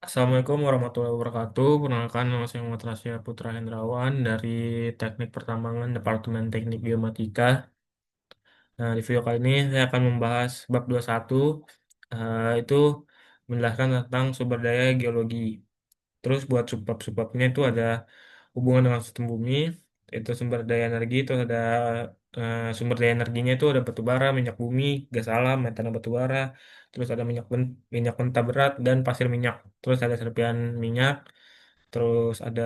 Assalamualaikum warahmatullahi wabarakatuh. Perkenalkan, nama saya Muhammad Rasya Putra Hendrawan dari Teknik Pertambangan Departemen Teknik Geomatika. Nah, di video kali ini saya akan membahas bab 21, itu menjelaskan tentang sumber daya geologi. Terus buat subbab-subbabnya itu ada hubungan dengan sistem bumi, itu sumber daya energi, itu ada sumber daya energinya itu ada batu bara, minyak bumi, gas alam, metana batu bara, terus ada minyak mentah berat dan pasir minyak. Terus ada serpihan minyak, terus ada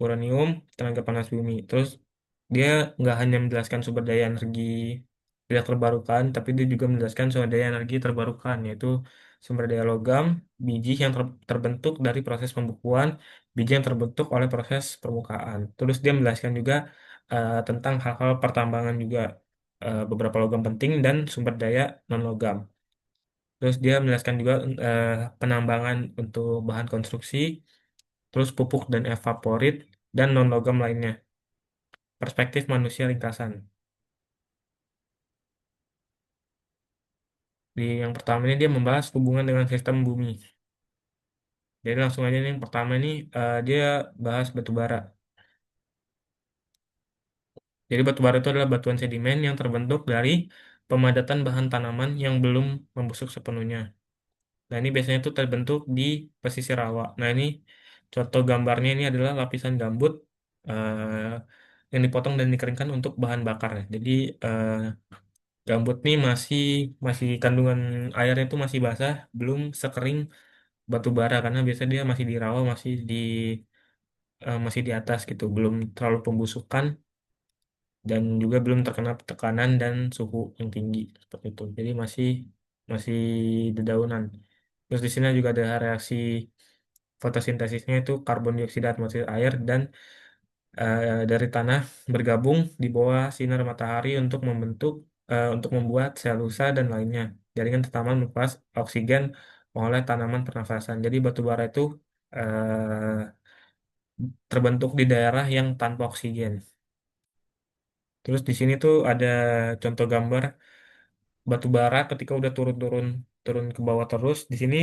uranium, tenaga panas bumi. Terus dia nggak hanya menjelaskan sumber daya energi tidak terbarukan, tapi dia juga menjelaskan sumber daya energi terbarukan, yaitu sumber daya logam, biji yang terbentuk dari proses pembukuan, biji yang terbentuk oleh proses permukaan. Terus dia menjelaskan juga tentang hal-hal pertambangan juga, beberapa logam penting dan sumber daya non-logam. Terus dia menjelaskan juga eh, penambangan untuk bahan konstruksi, terus pupuk dan evaporit, dan non-logam lainnya. Perspektif manusia ringkasan. Di yang pertama ini dia membahas hubungan dengan sistem bumi. Jadi langsung aja nih, yang pertama ini dia bahas batu bara. Jadi batu bara itu adalah batuan sedimen yang terbentuk dari pemadatan bahan tanaman yang belum membusuk sepenuhnya. Nah ini biasanya itu terbentuk di pesisir rawa. Nah ini contoh gambarnya ini adalah lapisan gambut eh, yang dipotong dan dikeringkan untuk bahan bakar. Jadi eh, gambut nih masih masih kandungan airnya itu masih basah, belum sekering batu bara karena biasanya dia masih di rawa, masih di atas gitu, belum terlalu pembusukan dan juga belum terkena tekanan dan suhu yang tinggi seperti itu. Jadi masih masih dedaunan. Terus di sini juga ada reaksi fotosintesisnya itu karbon dioksida atmosfer air dan dari tanah bergabung di bawah sinar matahari untuk membuat selusa dan lainnya. Jaringan tanaman melepas oksigen oleh tanaman pernafasan. Jadi batu bara itu terbentuk di daerah yang tanpa oksigen. Terus di sini tuh ada contoh gambar batu bara ketika udah turun-turun turun ke bawah terus. Di sini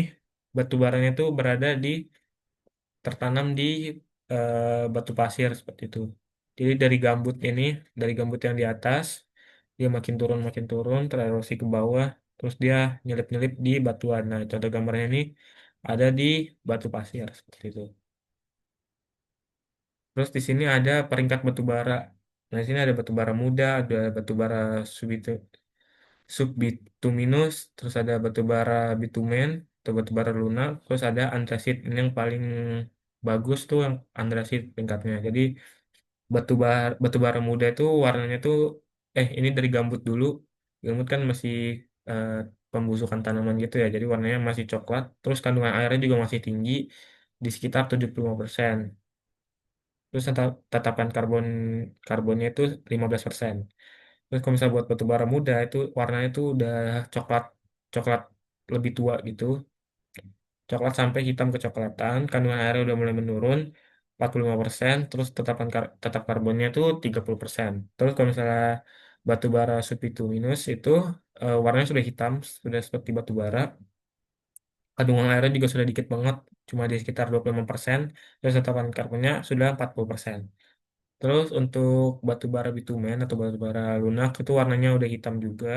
batu baranya tuh berada tertanam di batu pasir seperti itu. Jadi dari gambut yang di atas, dia makin turun, tererosi ke bawah, terus dia nyelip-nyelip di batuan. Nah, contoh gambarnya ini ada di batu pasir seperti itu. Terus di sini ada peringkat batu bara. Nah, di sini ada batu bara muda, ada batu bara subbituminus, terus ada batu bara bitumen atau batu bara lunak, terus ada antrasit. Ini yang paling bagus tuh yang antrasit tingkatnya. Jadi batu bara muda itu warnanya tuh ini dari gambut dulu. Gambut kan masih eh, pembusukan tanaman gitu ya. Jadi warnanya masih coklat, terus kandungan airnya juga masih tinggi di sekitar 75%. Terus tetapan karbonnya itu 15%. Terus kalau misalnya buat batu bara muda itu warnanya itu udah coklat coklat lebih tua gitu. Coklat sampai hitam kecoklatan, kandungan airnya udah mulai menurun 45%, terus tetap karbonnya itu 30%. Terus kalau misalnya batu bara subbituminus itu warnanya sudah hitam, sudah seperti batu bara. Kandungan airnya juga sudah dikit banget, cuma di sekitar 25%, terus tetapan karbonnya sudah 40%. Terus untuk batu bara bitumen atau batu bara lunak itu warnanya udah hitam juga.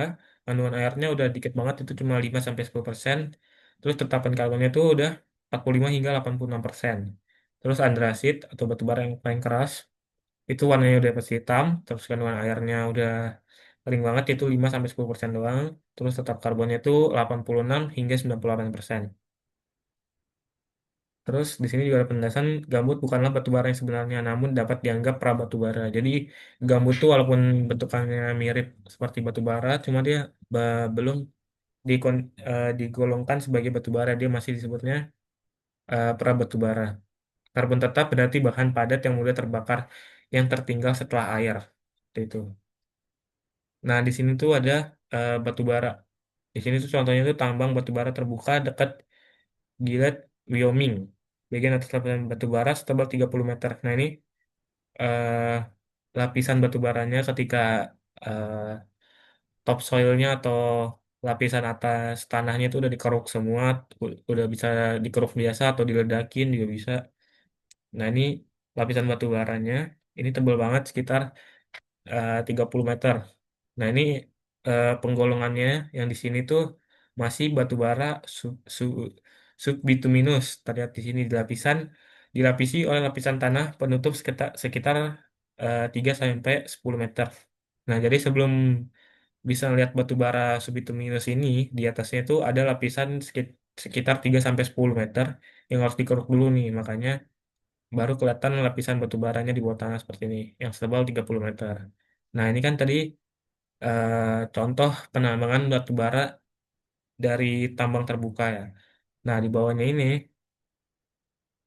Kandungan airnya udah dikit banget itu cuma 5-10%. Terus tetapan karbonnya itu udah 45-86%. Terus andrasit atau batu bara yang paling keras itu warnanya udah pasti hitam, terus kandungan airnya udah paling banget itu 5-10% doang. Terus tetap karbonnya itu 86-98%. Terus di sini juga ada penjelasan gambut bukanlah batu bara yang sebenarnya, namun dapat dianggap pra batu bara. Jadi gambut itu walaupun bentukannya mirip seperti batu bara, cuma dia belum digolongkan sebagai batu bara. Dia masih disebutnya pra batu bara. Karbon tetap berarti bahan padat yang mudah terbakar yang tertinggal setelah air. Seperti itu. Nah di sini tuh ada batu bara. Di sini tuh contohnya tuh tambang batu bara terbuka dekat Gillette, Wyoming. Bagian atas lapisan batu bara setebal 30 meter. Nah ini eh, lapisan batu baranya ketika eh, topsoilnya atau lapisan atas tanahnya itu udah dikeruk semua, udah bisa dikeruk biasa atau diledakin juga bisa. Nah ini lapisan batu baranya ini tebal banget sekitar 30 meter. Nah ini penggolongannya yang di sini tuh masih batu bara subbituminus. Terlihat di sini dilapisi oleh lapisan tanah penutup sekitar 3 sampai 10 meter. Nah, jadi sebelum bisa lihat batu bara subbituminus ini, di atasnya itu ada lapisan sekitar 3 sampai 10 meter yang harus dikeruk dulu nih. Makanya baru kelihatan lapisan batu baranya di bawah tanah seperti ini, yang setebal 30 meter. Nah, ini kan tadi contoh penambangan batu bara dari tambang terbuka ya. Nah, di bawahnya ini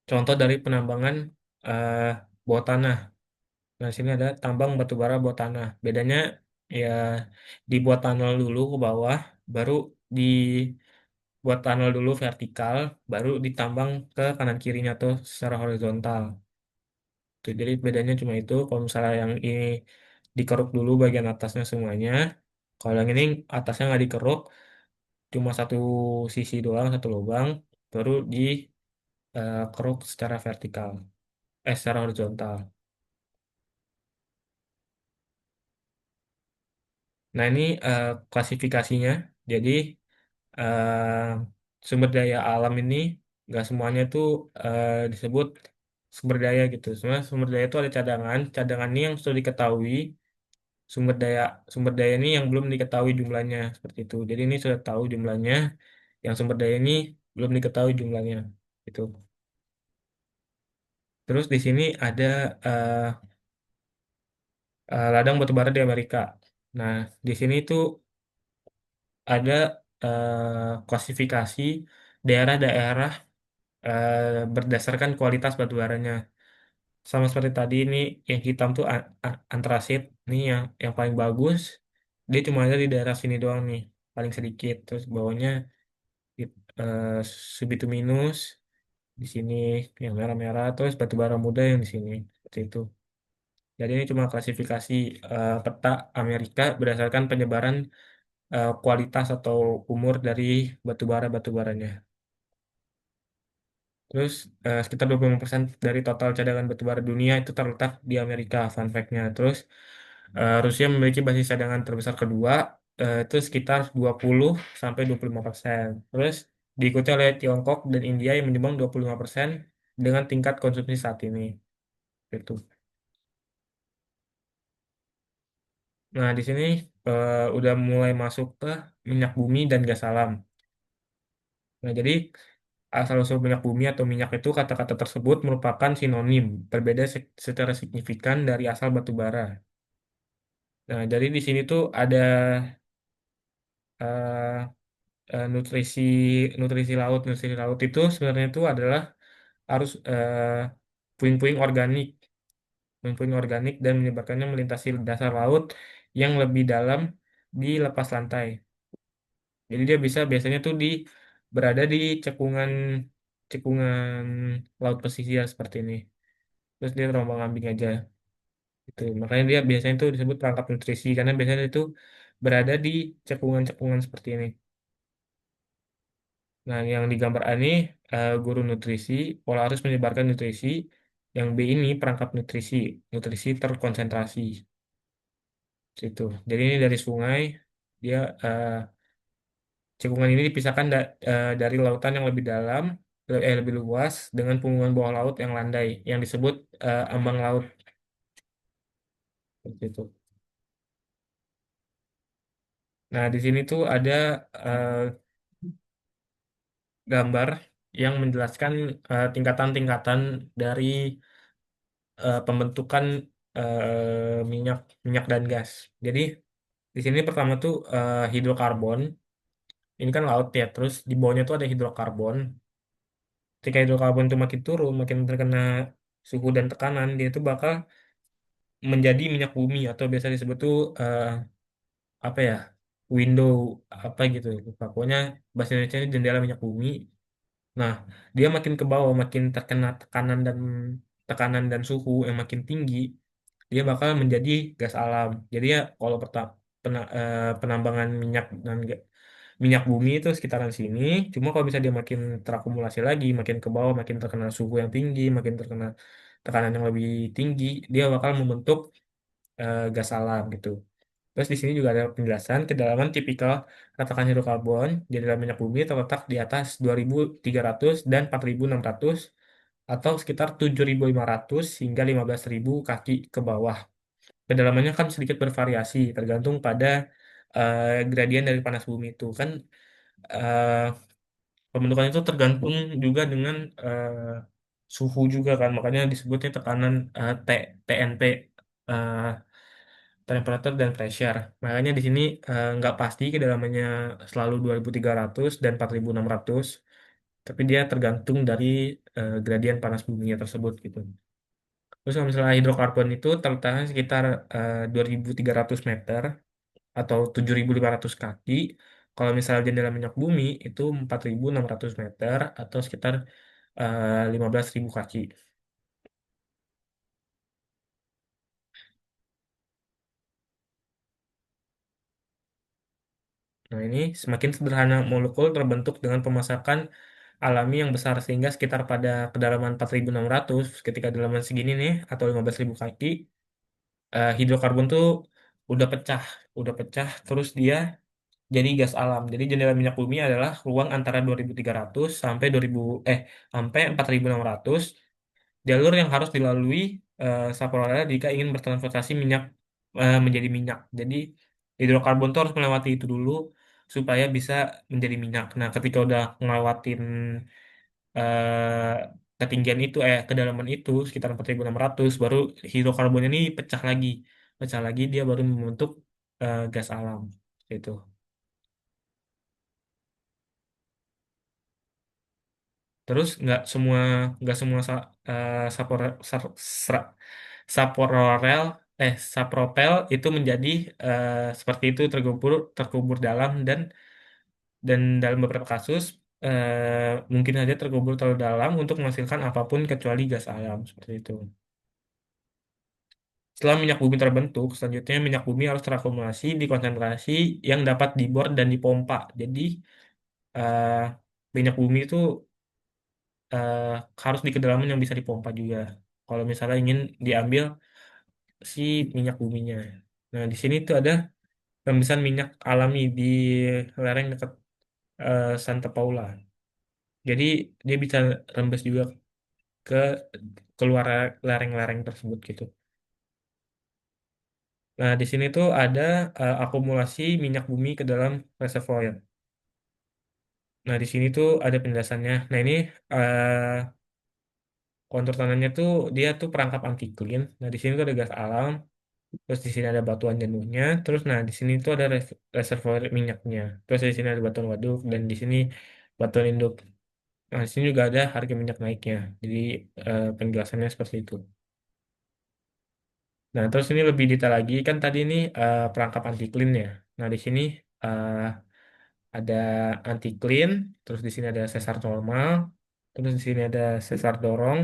contoh dari penambangan eh, bawah tanah. Nah, sini ada tambang batu bara bawah tanah. Bedanya ya dibuat tunnel dulu ke bawah, baru dibuat tunnel dulu vertikal, baru ditambang ke kanan kirinya tuh secara horizontal. Tuh, jadi bedanya cuma itu. Kalau misalnya yang ini dikeruk dulu bagian atasnya semuanya, kalau yang ini atasnya nggak dikeruk, cuma satu sisi doang, satu lubang, baru dikeruk secara vertikal, secara horizontal. Nah, ini klasifikasinya. Jadi, sumber daya alam ini nggak semuanya itu disebut sumber daya gitu. Sebenarnya sumber daya itu ada cadangan. Cadangan ini yang sudah diketahui. Sumber daya sumber daya ini yang belum diketahui jumlahnya seperti itu. Jadi ini sudah tahu jumlahnya. Yang sumber daya ini belum diketahui jumlahnya. Itu. Terus di sini ada eh, ladang batu bara di Amerika. Nah, di sini itu ada klasifikasi daerah-daerah berdasarkan kualitas batu baranya. Sama seperti tadi ini yang hitam tuh antrasit, ini yang paling bagus. Dia cuma ada di daerah sini doang nih, paling sedikit. Terus bawahnya it- eh, subituminus di sini yang merah-merah, terus batu bara muda yang di sini seperti itu. Jadi ini cuma klasifikasi peta Amerika berdasarkan penyebaran kualitas atau umur dari batu baranya. Terus sekitar 25% dari total cadangan batubara dunia itu terletak di Amerika, fun fact-nya. Terus Rusia memiliki basis cadangan terbesar kedua, itu sekitar 20 sampai 25%. Terus diikuti oleh Tiongkok dan India yang menyumbang 25% dengan tingkat konsumsi saat ini. Itu. Nah, di sini udah mulai masuk ke minyak bumi dan gas alam. Nah, jadi asal-usul minyak bumi atau minyak itu kata-kata tersebut merupakan sinonim, berbeda secara signifikan dari asal batu bara. Nah, jadi di sini tuh ada eh, nutrisi nutrisi laut. Nutrisi laut itu sebenarnya itu adalah harus puing-puing organik, puing-puing organik dan menyebabkannya melintasi dasar laut yang lebih dalam di lepas lantai. Jadi dia bisa biasanya tuh berada di cekungan cekungan laut pesisir seperti ini. Terus dia terombang-ambing aja. Itu. Makanya dia biasanya itu disebut perangkap nutrisi karena biasanya itu berada di cekungan-cekungan seperti ini. Nah, yang digambar A ini guru nutrisi, pola arus menyebarkan nutrisi. Yang B ini perangkap nutrisi, nutrisi terkonsentrasi. Situ. Jadi ini dari sungai, dia cekungan ini dipisahkan dari lautan yang lebih dalam, lebih luas dengan punggungan bawah laut yang landai, yang disebut ambang laut. Seperti itu. Nah, di sini tuh ada eh, gambar yang menjelaskan tingkatan-tingkatan dari pembentukan minyak minyak dan gas. Jadi di sini pertama tuh hidrokarbon. Ini kan laut ya. Terus di bawahnya tuh ada hidrokarbon. Ketika hidrokarbon itu makin turun, makin terkena suhu dan tekanan, dia itu bakal menjadi minyak bumi atau biasa disebut tuh apa ya? Window apa gitu. Lupa. Pokoknya bahasa Indonesia ini jendela minyak bumi. Nah, dia makin ke bawah, makin terkena tekanan dan suhu yang makin tinggi, dia bakal menjadi gas alam. Jadi ya kalau penambangan minyak dan minyak bumi itu sekitaran sini. Cuma kalau bisa dia makin terakumulasi lagi, makin ke bawah, makin terkena suhu yang tinggi, makin terkena tekanan yang lebih tinggi, dia bakal membentuk gas alam gitu. Terus di sini juga ada penjelasan kedalaman tipikal retakan hidrokarbon di dalam minyak bumi terletak di atas 2.300 dan 4.600 atau sekitar 7.500 hingga 15.000 kaki ke bawah. Kedalamannya kan sedikit bervariasi tergantung pada gradien dari panas bumi itu kan eh, pembentukan itu tergantung juga dengan suhu juga kan makanya disebutnya tekanan TNP eh, temperature dan pressure. Makanya di sini nggak pasti kedalamannya selalu 2.300 dan 4.600 tapi dia tergantung dari gradien panas bumi tersebut gitu. Terus kalau misalnya hidrokarbon itu terletaknya sekitar 2.300 meter atau 7.500 kaki. Kalau misalnya jendela minyak bumi itu 4.600 meter atau sekitar 15.000 kaki. Nah, ini semakin sederhana molekul terbentuk dengan pemasakan alami yang besar sehingga sekitar pada kedalaman 4.600 ketika kedalaman segini nih atau 15.000 kaki hidrokarbon tuh udah pecah, udah pecah terus dia jadi gas alam. Jadi jendela minyak bumi adalah ruang antara 2.300 sampai 2000 sampai 4.600 jalur yang harus dilalui Saparaya jika ingin bertransportasi minyak menjadi minyak. Jadi hidrokarbon itu harus melewati itu dulu supaya bisa menjadi minyak. Nah, ketika udah ngelewatin eh, ketinggian itu kedalaman itu sekitar 4.600 baru hidrokarbon ini pecah lagi. Pecah lagi dia baru membentuk gas alam. Itu. Terus nggak semua saporel sapropel itu menjadi seperti itu terkubur terkubur dalam dan dalam beberapa kasus mungkin saja terkubur terlalu dalam untuk menghasilkan apapun kecuali gas alam seperti itu. Setelah minyak bumi terbentuk, selanjutnya minyak bumi harus terakumulasi di konsentrasi yang dapat dibor dan dipompa. Jadi eh, minyak bumi itu eh, harus di kedalaman yang bisa dipompa juga. Kalau misalnya ingin diambil si minyak buminya. Nah, di sini tuh ada rembesan minyak alami di lereng dekat Santa Paula. Jadi dia bisa rembes juga ke keluar lereng-lereng tersebut gitu. Nah, di sini tuh ada akumulasi minyak bumi ke dalam reservoir. Nah, di sini tuh ada penjelasannya. Nah, ini eh, kontur tanahnya tuh dia tuh perangkap anti-klin. Nah, di sini tuh ada gas alam. Terus di sini ada batuan jenuhnya. Terus nah di sini tuh ada reservoir minyaknya. Terus di sini ada batuan waduk dan di sini batuan induk. Nah, di sini juga ada harga minyak naiknya. Jadi penjelasannya seperti itu. Nah, terus ini lebih detail lagi kan tadi ini perangkap anti clean ya. Nah, di sini eh, ada anti clean, terus di sini ada sesar normal, terus di sini ada sesar dorong,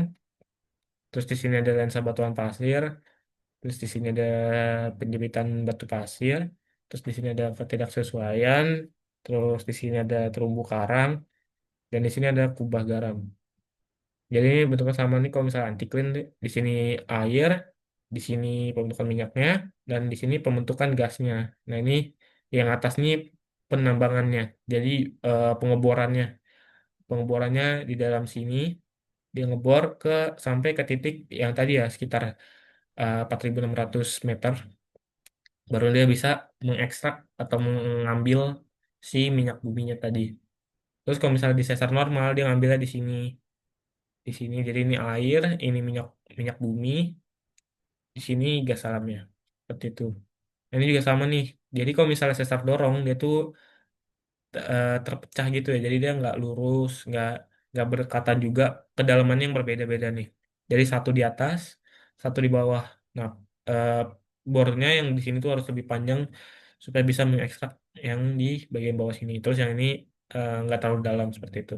terus di sini ada lensa batuan pasir, terus di sini ada penjepitan batu pasir, terus di sini ada ketidaksesuaian, terus di sini ada terumbu karang, dan di sini ada kubah garam. Jadi ini bentuknya sama nih kalau misalnya antiklin di sini air, di sini pembentukan minyaknya, dan di sini pembentukan gasnya. Nah ini yang atas nih penambangannya. Jadi pengeborannya, pengeborannya di dalam sini dia ngebor ke sampai ke titik yang tadi ya sekitar 4.600 meter baru dia bisa mengekstrak atau mengambil si minyak buminya tadi. Terus kalau misalnya di sesar normal dia ngambilnya di sini jadi ini air, ini minyak minyak bumi, di sini gas alamnya. Seperti itu. Nah, ini juga sama nih. Jadi kalau misalnya sesar dorong dia tuh terpecah gitu ya. Jadi dia nggak lurus, nggak berdekatan juga kedalamannya yang berbeda-beda nih. Jadi satu di atas, satu di bawah. Nah, eh, bornya yang di sini tuh harus lebih panjang supaya bisa mengekstrak yang di bagian bawah sini. Terus yang ini nggak terlalu dalam seperti itu.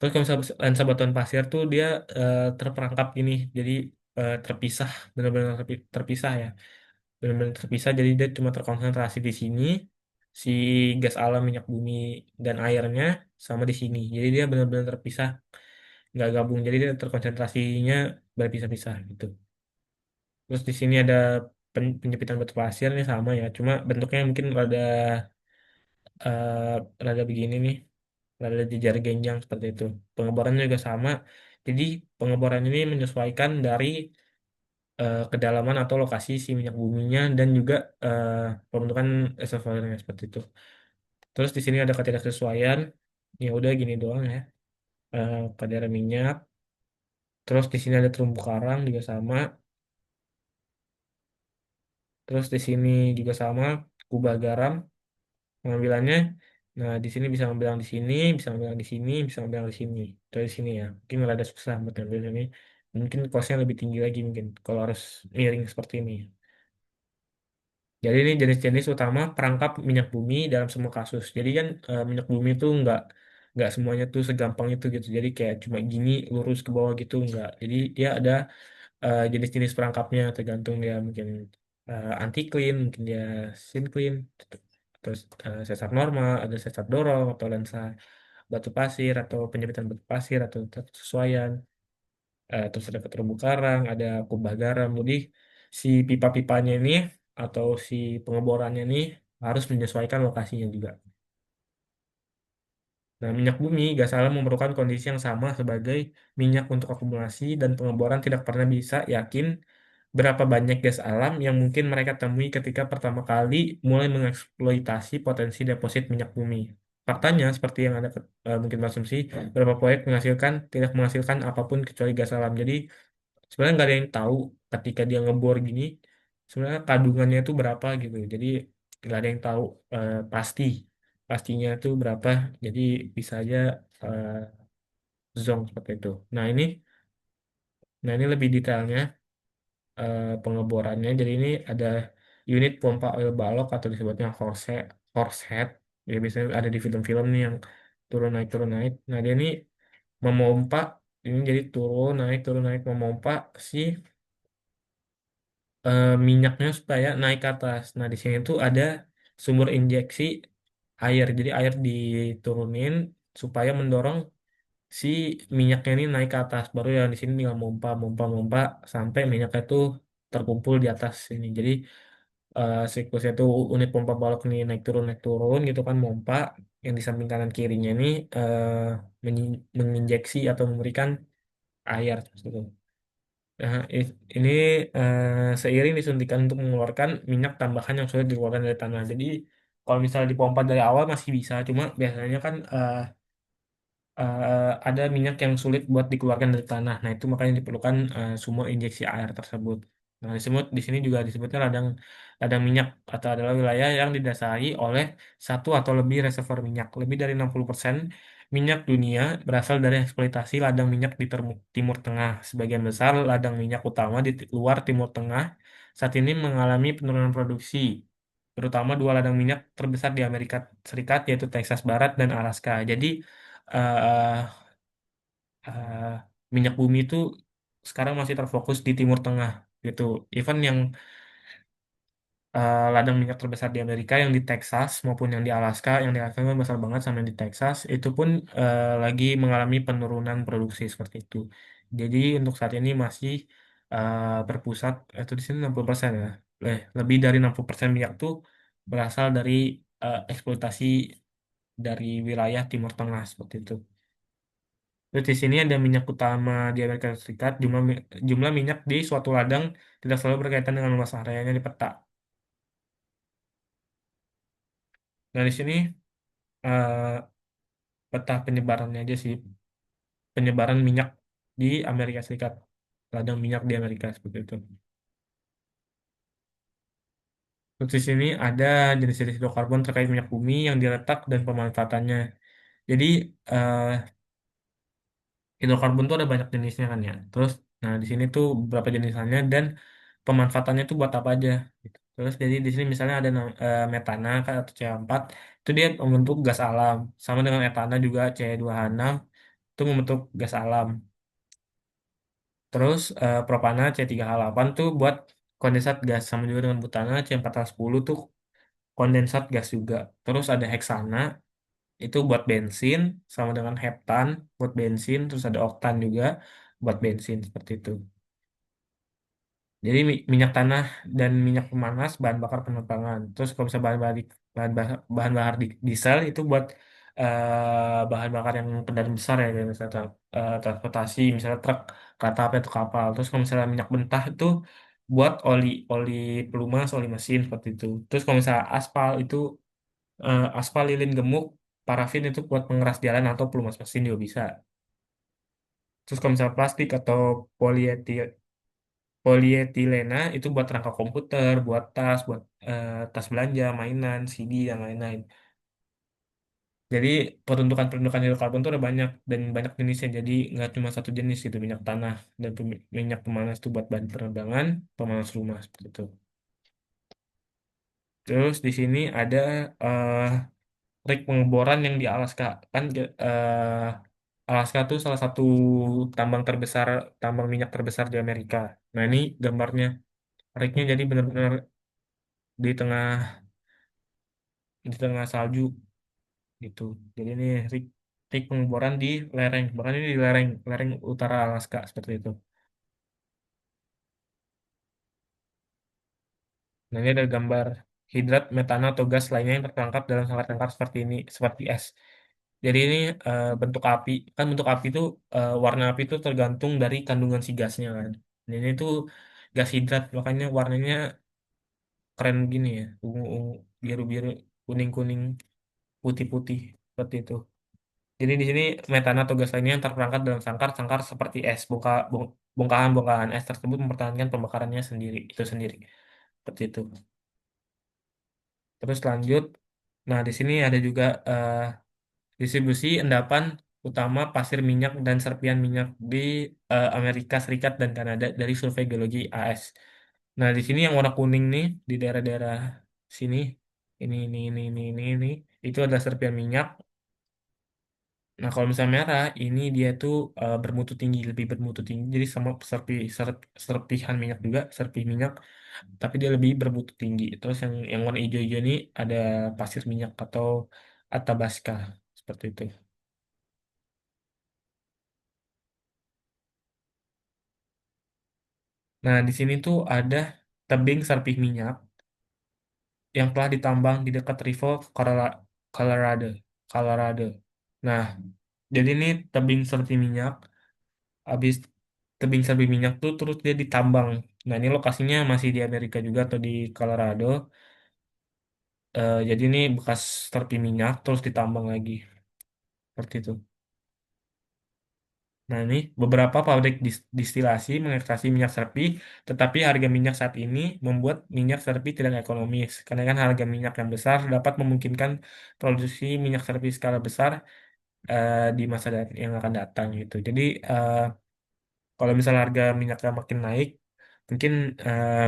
Terus kalau misalnya lensa batuan pasir tuh dia terperangkap gini, jadi terpisah, benar-benar terpisah ya, benar-benar terpisah. Jadi dia cuma terkonsentrasi di sini. si gas alam, minyak bumi dan airnya sama di sini. Jadi dia benar-benar terpisah, nggak gabung. Jadi dia terkonsentrasinya berpisah-pisah gitu. Terus di sini ada penjepitan batu pasir nih sama ya. Cuma bentuknya mungkin eh, rada begini nih, rada jejar genjang seperti itu. Pengeborannya juga sama. Jadi pengeboran ini menyesuaikan dari kedalaman atau lokasi si minyak buminya dan juga eh, pembentukan reservoirnya seperti itu. Terus di sini ada ketidaksesuaian. Ya udah gini doang ya. Kadar minyak. Terus di sini ada terumbu karang juga sama. Terus di sini juga sama kubah garam pengambilannya. Nah, di sini bisa ngambil yang di sini, bisa ngambil yang di sini, bisa ngambil yang di sini. Dari sini ya. Mungkin rada susah buat ngambil ini. Mungkin costnya lebih tinggi lagi mungkin kalau harus miring seperti ini. Jadi ini jenis-jenis utama perangkap minyak bumi dalam semua kasus. Jadi kan minyak bumi itu nggak semuanya tuh segampang itu gitu. Jadi kayak cuma gini lurus ke bawah gitu nggak. Jadi dia ada jenis-jenis perangkapnya tergantung dia mungkin anti clean, mungkin dia sin clean, terus sesar normal, ada sesar dorong atau lensa batu pasir atau penyebutan batu pasir atau kesesuaian. Terus ada terumbu karang, ada kubah garam. Jadi si pipa-pipanya ini atau si pengeborannya ini harus menyesuaikan lokasinya juga. Nah, minyak bumi gas alam memerlukan kondisi yang sama sebagai minyak untuk akumulasi dan pengeboran tidak pernah bisa yakin berapa banyak gas alam yang mungkin mereka temui ketika pertama kali mulai mengeksploitasi potensi deposit minyak bumi. Faktanya, seperti yang Anda mungkin berasumsi, beberapa proyek tidak menghasilkan apapun kecuali gas alam. Jadi, sebenarnya nggak ada yang tahu ketika dia ngebor gini, sebenarnya kandungannya itu berapa gitu. Jadi, nggak ada yang tahu pastinya itu berapa. Jadi, bisa aja eh, zonk seperti itu. Nah ini lebih detailnya pengeborannya. Jadi ini ada unit pompa oil balok atau disebutnya horse head. Ya biasanya ada di film-film nih yang turun naik. Nah dia ini memompa ini jadi turun naik memompa si minyaknya supaya naik ke atas. Nah di sini tuh ada sumber injeksi air. Jadi air diturunin supaya mendorong si minyaknya ini naik ke atas. Baru yang di sini tinggal mompa sampai minyaknya itu terkumpul di atas ini. Jadi siklusnya itu unit pompa balok ini naik turun gitu kan mompa yang di samping kanan kirinya ini menginjeksi atau memberikan air seperti itu. Nah, ini seiring disuntikan untuk mengeluarkan minyak tambahan yang sudah dikeluarkan dari tanah. Jadi kalau misalnya dipompa dari awal masih bisa, cuma biasanya kan ada minyak yang sulit buat dikeluarkan dari tanah. Nah, itu makanya diperlukan sumur injeksi air tersebut. Nah, di sini juga disebutnya ladang ladang minyak atau adalah wilayah yang didasari oleh satu atau lebih reservoir minyak. Lebih dari 60% minyak dunia berasal dari eksploitasi ladang minyak di Timur Tengah. Sebagian besar ladang minyak utama di luar Timur Tengah saat ini mengalami penurunan produksi, terutama dua ladang minyak terbesar di Amerika Serikat yaitu Texas Barat dan Alaska. Jadi eh, eh, minyak bumi itu sekarang masih terfokus di Timur Tengah gitu. Even yang ladang minyak terbesar di Amerika yang di Texas maupun yang di Alaska, yang di Alaska kan besar banget sama yang di Texas, itu pun lagi mengalami penurunan produksi seperti itu. Jadi untuk saat ini masih berpusat itu di sini 60% ya. Lebih dari 60% minyak tuh berasal dari eksploitasi dari wilayah Timur Tengah seperti itu. Terus di sini ada minyak utama di Amerika Serikat. Jumlah minyak di suatu ladang tidak selalu berkaitan dengan luas areanya di peta. Nah, di sini eh, peta penyebarannya aja sih. Penyebaran minyak di Amerika Serikat. Ladang minyak di Amerika seperti itu. Terus di sini ada jenis-jenis hidrokarbon terkait minyak bumi yang diletak dan pemanfaatannya. Jadi eh, hidrokarbon tuh ada banyak jenisnya kan ya. Terus, nah di sini tuh beberapa jenisnya dan pemanfaatannya tuh buat apa aja. Gitu. Terus jadi di sini misalnya ada metana kan, atau CH4 itu dia membentuk gas alam. Sama dengan etana juga C2H6 itu membentuk gas alam. Terus propana C3H8 tuh buat kondensat gas sama juga dengan butana C4H10 tuh kondensat gas juga. Terus ada heksana, itu buat bensin, sama dengan heptan buat bensin, terus ada oktan juga buat bensin, seperti itu. Jadi minyak tanah dan minyak pemanas bahan bakar penerbangan. Terus kalau misalnya bahan bakar diesel itu buat bahan bakar yang kendaraan besar ya, kayak misalnya transportasi, misalnya truk, kereta api atau kapal. Terus kalau misalnya minyak mentah itu buat oli oli pelumas, oli mesin seperti itu. Terus kalau misalnya aspal itu aspal lilin gemuk, parafin itu buat pengeras jalan atau pelumas mesin juga bisa. Terus kalau misalnya plastik atau polietilena itu buat rangka komputer, buat tas, buat tas belanja, mainan, CD, dan lain-lain. Jadi peruntukan-peruntukan hidrokarbon itu ada banyak dan banyak jenisnya. Jadi nggak cuma satu jenis itu minyak tanah dan minyak pemanas itu buat bahan penerbangan, pemanas rumah seperti itu. Terus di sini ada eh, rig pengeboran yang di Alaska. Kan Alaska itu salah satu tambang terbesar, tambang minyak terbesar di Amerika. Nah ini gambarnya, rignya jadi benar-benar di tengah salju gitu. Jadi ini rig pengeboran di lereng, bahkan ini di lereng lereng utara Alaska seperti itu. Nah ini ada gambar hidrat metana atau gas lainnya yang terperangkap dalam sangkar-sangkar seperti ini, seperti es. Jadi ini bentuk api, kan bentuk api itu warna api itu tergantung dari kandungan si gasnya kan. Dan ini tuh gas hidrat, makanya warnanya keren gini ya, ungu-ungu, biru-biru, kuning-kuning, putih-putih seperti itu. Jadi di sini metana atau gas lainnya yang terperangkap dalam sangkar-sangkar seperti es. Bongkahan-bongkahan es tersebut mempertahankan pembakarannya sendiri, itu sendiri. Seperti itu. Terus lanjut. Nah, di sini ada juga distribusi endapan utama pasir minyak dan serpian minyak di Amerika Serikat dan Kanada dari Survei Geologi AS. Nah, di sini yang warna kuning nih di daerah-daerah sini, ini, itu adalah serpian minyak. Nah, kalau misalnya merah, ini dia tuh bermutu tinggi, lebih bermutu tinggi. Jadi sama serpihan minyak juga, serpih minyak, tapi dia lebih bermutu tinggi. Terus yang warna hijau-hijau ini ada pasir minyak atau Athabasca, seperti itu. Nah, di sini tuh ada tebing serpih minyak yang telah ditambang di dekat River Colorado. Colorado. Nah, jadi ini tebing serpih minyak. Habis tebing serpih minyak tuh terus dia ditambang. Nah, ini lokasinya masih di Amerika juga atau di Colorado. Jadi ini bekas serpih minyak terus ditambang lagi. Seperti itu. Nah, ini beberapa pabrik distilasi mengekstraksi minyak serpih, tetapi harga minyak saat ini membuat minyak serpih tidak ekonomis. Karena kan harga minyak yang besar dapat memungkinkan produksi minyak serpih skala besar di masa yang akan datang gitu. Jadi kalau misalnya harga minyaknya makin naik, mungkin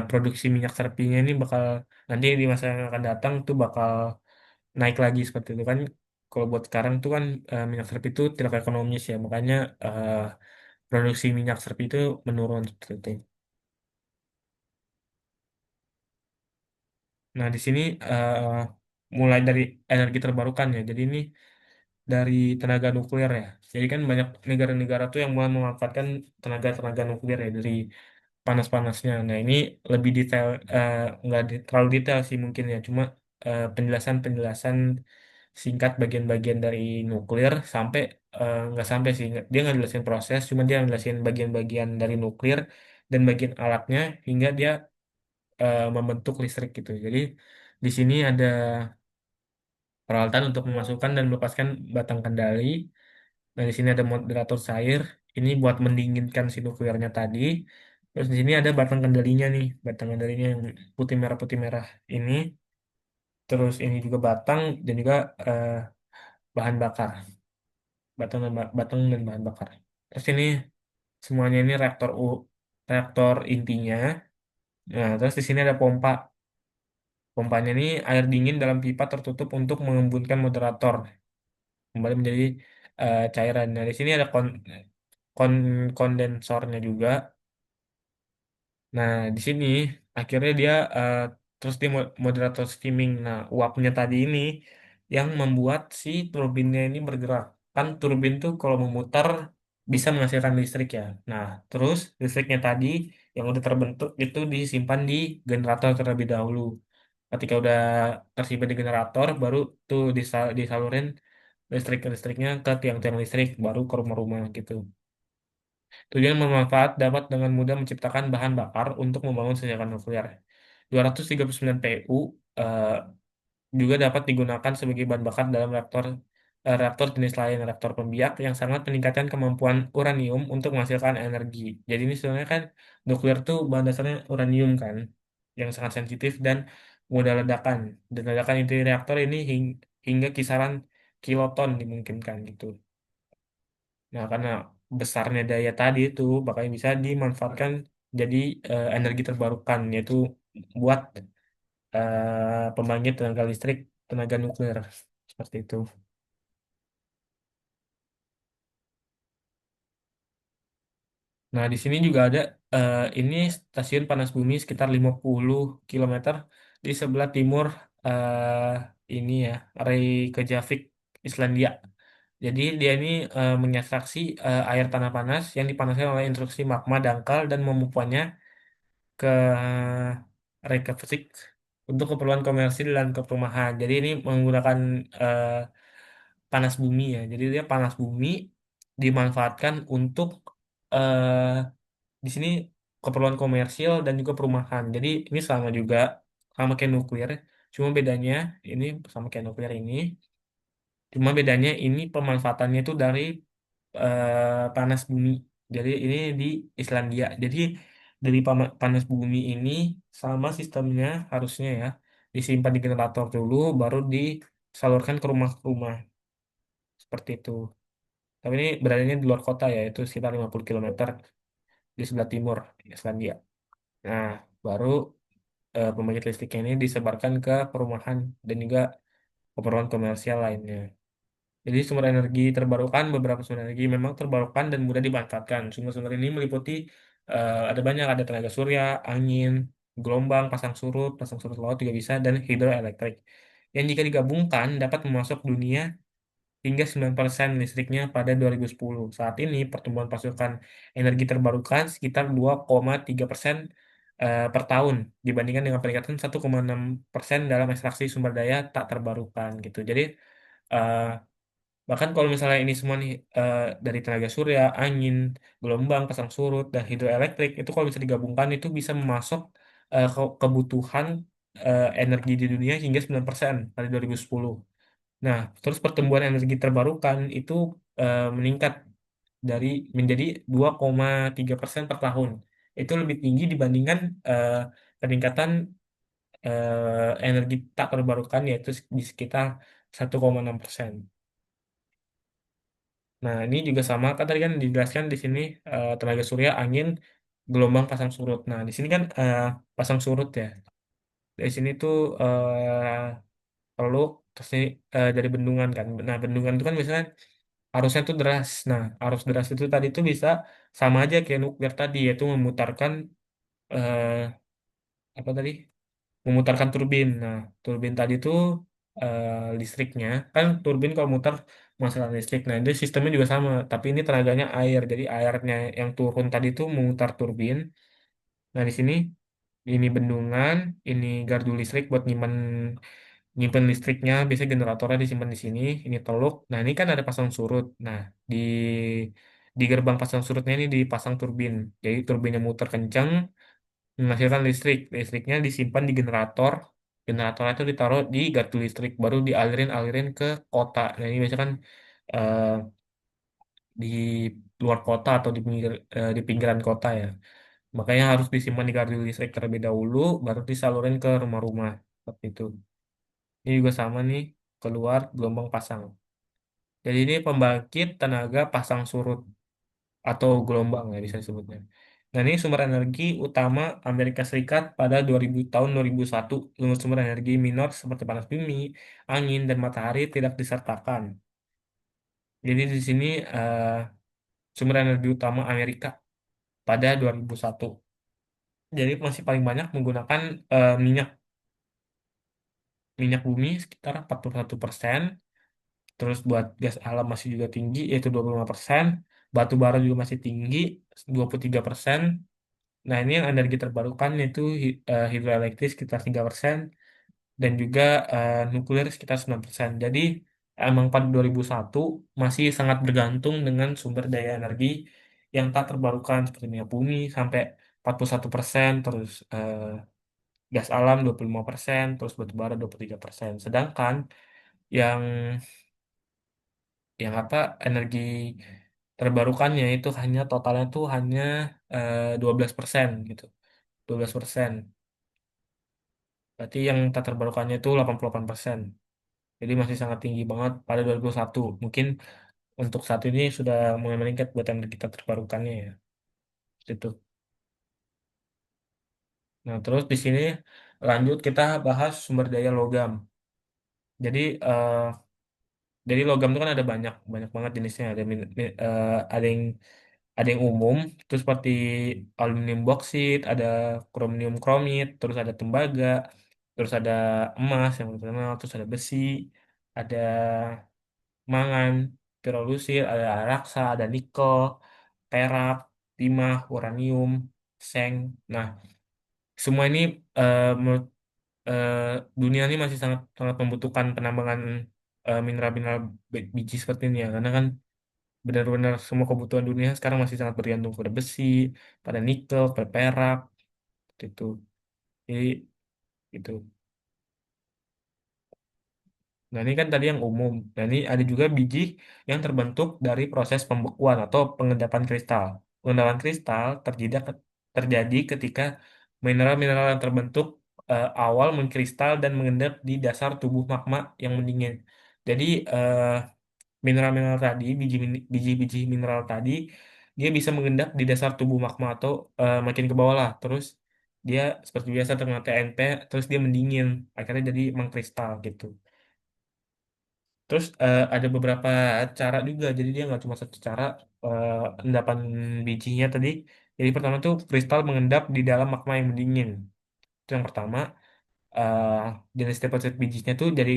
produksi minyak serpinya ini bakal nanti di masa yang akan datang tuh bakal naik lagi seperti itu kan. Kalau buat sekarang tuh kan minyak serpi itu tidak ekonomis ya, makanya produksi minyak serpi itu menurun seperti itu. Nah, di sini mulai dari energi terbarukan ya. Jadi ini dari tenaga nuklir ya. Jadi kan banyak negara-negara tuh yang mulai memanfaatkan tenaga-tenaga nuklir ya dari panas-panasnya. Nah, ini lebih detail, nggak terlalu detail sih mungkin ya. Cuma penjelasan-penjelasan singkat bagian-bagian dari nuklir sampai nggak sampai sih. Dia nggak jelasin proses, cuma dia jelasin bagian-bagian dari nuklir dan bagian alatnya hingga dia membentuk listrik gitu. Jadi di sini ada peralatan untuk memasukkan dan melepaskan batang kendali. Nah, di sini ada moderator cair. Ini buat mendinginkan si nuklirnya tadi. Terus di sini ada batang kendalinya nih, batang kendalinya yang putih merah ini. Terus ini juga batang dan juga bahan bakar, batang dan bahan bakar. Terus ini semuanya ini reaktor intinya. Nah, terus di sini ada pompa. Pompanya ini air dingin dalam pipa tertutup untuk mengembunkan moderator kembali menjadi cairan. Nah, di sini ada kondensornya juga. Nah, di sini akhirnya dia terus dia moderator steaming. Nah, uapnya tadi ini yang membuat si turbinnya ini bergerak. Kan turbin tuh kalau memutar bisa menghasilkan listrik ya. Nah, terus listriknya tadi yang udah terbentuk itu disimpan di generator terlebih dahulu. Ketika udah tersimpan di generator, baru tuh disalurin listriknya ke tiang-tiang listrik, baru ke rumah-rumah gitu. Tujuan bermanfaat dapat dengan mudah menciptakan bahan bakar untuk membangun senjata nuklir. 239 PU eh, juga dapat digunakan sebagai bahan bakar dalam reaktor jenis lain, reaktor pembiak yang sangat meningkatkan kemampuan uranium untuk menghasilkan energi. Jadi ini sebenarnya kan nuklir tuh bahan dasarnya uranium kan, yang sangat sensitif dan mudah ledakan. Dan ledakan inti reaktor ini hingga kisaran kiloton dimungkinkan gitu. Nah, karena besarnya daya tadi itu bakal bisa dimanfaatkan jadi energi terbarukan, yaitu buat pembangkit tenaga listrik, tenaga nuklir seperti itu. Nah, di sini juga ada ini stasiun panas bumi sekitar 50 kilometer di sebelah timur ini ya, Reykjavik, Islandia. Jadi dia ini mengekstraksi air tanah panas yang dipanaskan oleh instruksi magma dangkal dan memupuknya ke Reykjavik untuk keperluan komersil dan keperumahan. Jadi ini menggunakan eh, panas bumi ya. Jadi dia panas bumi dimanfaatkan untuk eh, di sini keperluan komersil dan juga perumahan. Jadi ini sama juga sama kayak nuklir. Cuma bedanya ini sama kayak nuklir ini. Cuma bedanya ini pemanfaatannya itu dari panas bumi. Jadi ini di Islandia. Jadi dari panas bumi ini sama sistemnya harusnya ya disimpan di generator dulu, baru disalurkan ke rumah-rumah seperti itu. Tapi ini beradanya di luar kota ya, itu sekitar 50 kilometer di sebelah timur Islandia. Nah, baru pembangkit listriknya ini disebarkan ke perumahan dan juga keperluan komersial lainnya. Jadi sumber energi terbarukan, beberapa sumber energi memang terbarukan dan mudah dimanfaatkan. Sumber-sumber ini meliputi ada banyak, ada tenaga surya, angin, gelombang, pasang surut laut juga bisa, dan hidroelektrik. Yang jika digabungkan dapat memasok dunia hingga 9% listriknya pada 2010. Saat ini pertumbuhan pasokan energi terbarukan sekitar 2,3% per tahun dibandingkan dengan peningkatan 1,6% dalam ekstraksi sumber daya tak terbarukan gitu. Jadi eh, bahkan kalau misalnya ini semua nih dari tenaga surya, angin, gelombang, pasang surut, dan hidroelektrik itu kalau bisa digabungkan itu bisa memasok kebutuhan energi di dunia hingga 9% pada 2010. Nah, terus pertumbuhan energi terbarukan itu meningkat dari menjadi 2,3% per tahun. Itu lebih tinggi dibandingkan eh, peningkatan energi tak terbarukan yaitu di sekitar 1,6%. Nah, ini juga sama kan tadi kan dijelaskan di sini tenaga surya, angin, gelombang, pasang surut. Nah, di sini kan pasang surut ya. Dari sini tuh teluk terus ini dari bendungan kan. Nah, bendungan itu kan biasanya arusnya tuh deras. Nah, arus deras itu tadi tuh bisa sama aja kayak nuklir tadi yaitu memutarkan eh, apa tadi? Memutarkan turbin. Nah, turbin tadi tuh listriknya kan turbin kalau mutar menghasilkan listrik. Nah, itu sistemnya juga sama, tapi ini tenaganya air. Jadi airnya yang turun tadi tuh memutar turbin. Nah, di sini ini bendungan, ini gardu listrik buat nyimpen nyimpen listriknya. Biasanya generatornya disimpan di sini. Ini teluk. Nah, ini kan ada pasang surut. Nah, di di gerbang pasang surutnya ini dipasang turbin. Jadi turbinnya muter kencang menghasilkan listrik. Listriknya disimpan di generator. Generator itu ditaruh di gardu listrik, baru alirin ke kota. Nah, ini biasanya kan eh, di luar kota atau di pinggiran kota ya. Makanya harus disimpan di gardu listrik terlebih dahulu, baru disalurin ke rumah-rumah. Seperti itu. Ini juga sama nih, keluar gelombang pasang. Jadi ini pembangkit tenaga pasang surut atau gelombang ya bisa disebutnya. Nah, ini sumber energi utama Amerika Serikat pada 2000 tahun 2001. Sumber energi minor seperti panas bumi, angin, dan matahari tidak disertakan. Jadi di sini sumber energi utama Amerika pada 2001. Jadi masih paling banyak menggunakan minyak. minyak bumi sekitar 41%, terus buat gas alam masih juga tinggi yaitu 25%, batu bara juga masih tinggi 23%. Nah, ini yang energi terbarukan yaitu hidroelektrik sekitar 3%, dan juga nuklir sekitar 9%. Jadi emang pada 2001 masih sangat bergantung dengan sumber daya energi yang tak terbarukan seperti minyak bumi sampai 41%, terus gas alam 25%, terus batu bara 23%. Sedangkan yang apa energi terbarukannya itu hanya totalnya tuh hanya 12% gitu. 12%. Berarti yang tak terbarukannya itu 88%. Jadi masih sangat tinggi banget pada 2001. Mungkin untuk saat ini sudah mulai meningkat buat energi tak terbarukannya ya. Itu. Nah, terus di sini lanjut kita bahas sumber daya logam. Jadi logam itu kan ada banyak banyak banget jenisnya. Ada yang umum, terus seperti aluminium boksit, ada kromium kromit, terus ada tembaga, terus ada emas yang terkenal, terus ada besi, ada mangan, pirolusir, ada araksa, ada nikel, perak, timah, uranium, seng. Nah, semua ini menurut eh, dunia ini masih sangat sangat membutuhkan penambangan mineral-mineral biji seperti ini ya, karena kan benar-benar semua kebutuhan dunia sekarang masih sangat bergantung pada besi, pada nikel, pada perak, itu. Jadi itu. Nah, ini kan tadi yang umum. Nah, ini ada juga biji yang terbentuk dari proses pembekuan atau pengendapan kristal. Pengendapan kristal terjadi ketika mineral-mineral yang terbentuk awal mengkristal dan mengendap di dasar tubuh magma yang mendingin. Jadi, mineral-mineral tadi, biji-biji mineral tadi, dia bisa mengendap di dasar tubuh magma atau makin ke bawah lah. Terus dia seperti biasa terkena TNP, terus dia mendingin, akhirnya jadi mengkristal gitu. Terus ada beberapa cara juga, jadi dia nggak cuma satu cara eh, endapan bijinya tadi. Jadi pertama tuh kristal mengendap di dalam magma yang mendingin. Itu yang pertama. eh, Jenis deposit bijinya tuh dari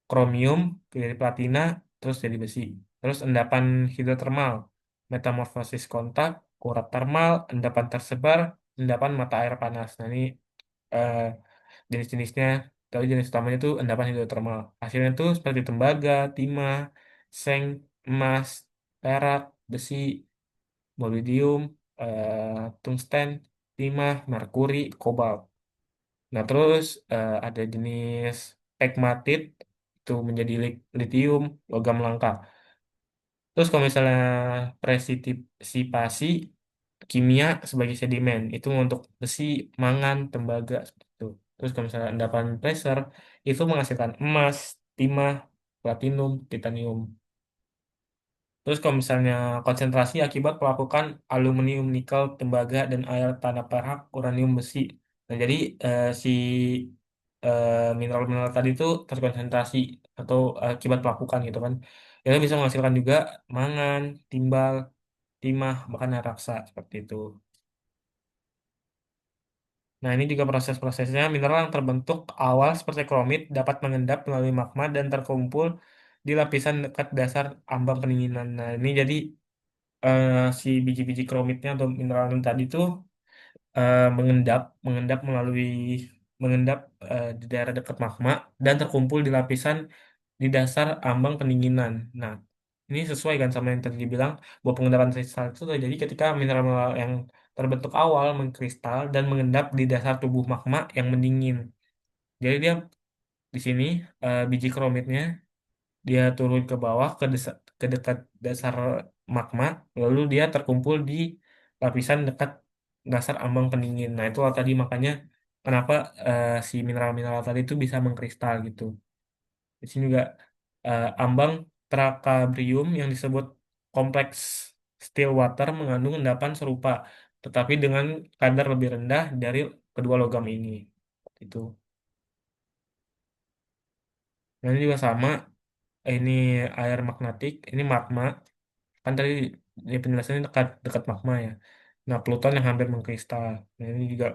kromium, dari platina, terus jadi besi. Terus endapan hidrotermal, metamorfosis kontak, urat termal, endapan tersebar, endapan mata air panas. Nah, ini eh, jenis-jenisnya, tapi jenis utamanya itu endapan hidrotermal. Hasilnya tuh seperti tembaga, timah, seng, emas, perak, besi, molybdium, tungsten, timah, merkuri, kobalt. Nah, terus ada jenis pegmatit itu menjadi litium, logam langka. Terus kalau misalnya presipasi kimia sebagai sedimen itu untuk besi, mangan, tembaga seperti itu. Terus kalau misalnya endapan pressure itu menghasilkan emas, timah, platinum, titanium. Terus kalau misalnya konsentrasi akibat melakukan aluminium, nikel, tembaga, dan air tanah perak, uranium, besi. Nah, jadi si mineral-mineral tadi itu terkonsentrasi atau akibat melakukan gitu kan. Itu bisa menghasilkan juga mangan, timbal, timah, bahkan raksa seperti itu. Nah, ini juga proses-prosesnya. Mineral yang terbentuk awal seperti kromit dapat mengendap melalui magma dan terkumpul di lapisan dekat dasar ambang pendinginan. Nah, ini jadi eh, si biji-biji kromitnya atau mineral yang tadi itu mengendap melalui mengendap di daerah dekat magma dan terkumpul di lapisan di dasar ambang pendinginan. Nah, ini sesuai kan sama yang tadi dibilang bahwa pengendapan kristal itu terjadi ketika mineral-mineral yang terbentuk awal mengkristal dan mengendap di dasar tubuh magma yang mendingin. Jadi dia di sini biji kromitnya dia turun ke bawah ke dekat dasar magma, lalu dia terkumpul di lapisan dekat dasar ambang pendingin. Nah, itu tadi makanya kenapa si mineral-mineral tadi itu bisa mengkristal gitu. Di sini juga ambang Prakabrium yang disebut kompleks still water mengandung endapan serupa, tetapi dengan kadar lebih rendah dari kedua logam ini. Itu. Nah, ini juga sama. Ini air magmatik, ini magma. Kan tadi di penjelasannya dekat dekat magma ya. Nah, Pluton yang hampir mengkristal. Nah, ini juga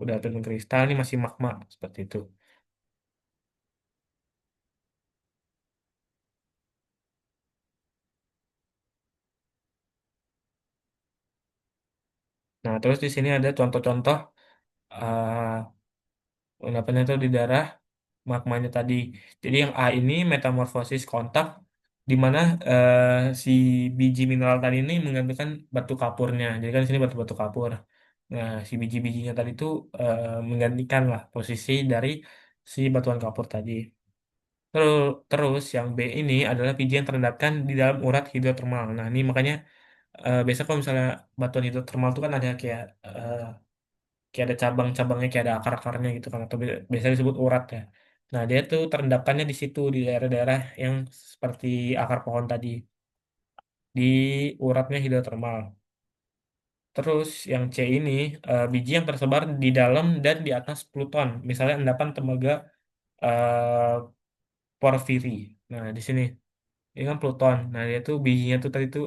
udah hampir mengkristal, ini masih magma seperti itu. Nah, terus di sini ada contoh-contoh endapannya itu di darah magmanya tadi. Jadi yang A ini metamorfosis kontak di mana si biji mineral tadi ini menggantikan batu kapurnya. Jadi kan di sini batu-batu kapur. Nah, si biji-bijinya tadi itu menggantikan lah posisi dari si batuan kapur tadi. Terus, terus yang B ini adalah biji yang terendapkan di dalam urat hidrotermal. Nah, ini makanya biasa kalau misalnya batuan hidrotermal itu kan ada kayak ada cabang-cabangnya, kayak ada akar-akarnya gitu kan, atau biasanya disebut urat ya. Nah, dia tuh terendapkannya di situ, di daerah-daerah yang seperti akar pohon tadi, di uratnya hidrotermal. Terus yang C ini biji yang tersebar di dalam dan di atas Pluton, misalnya endapan tembaga eh, porfiri. Nah, di sini ini kan Pluton. Nah, dia tuh bijinya tuh tadi tuh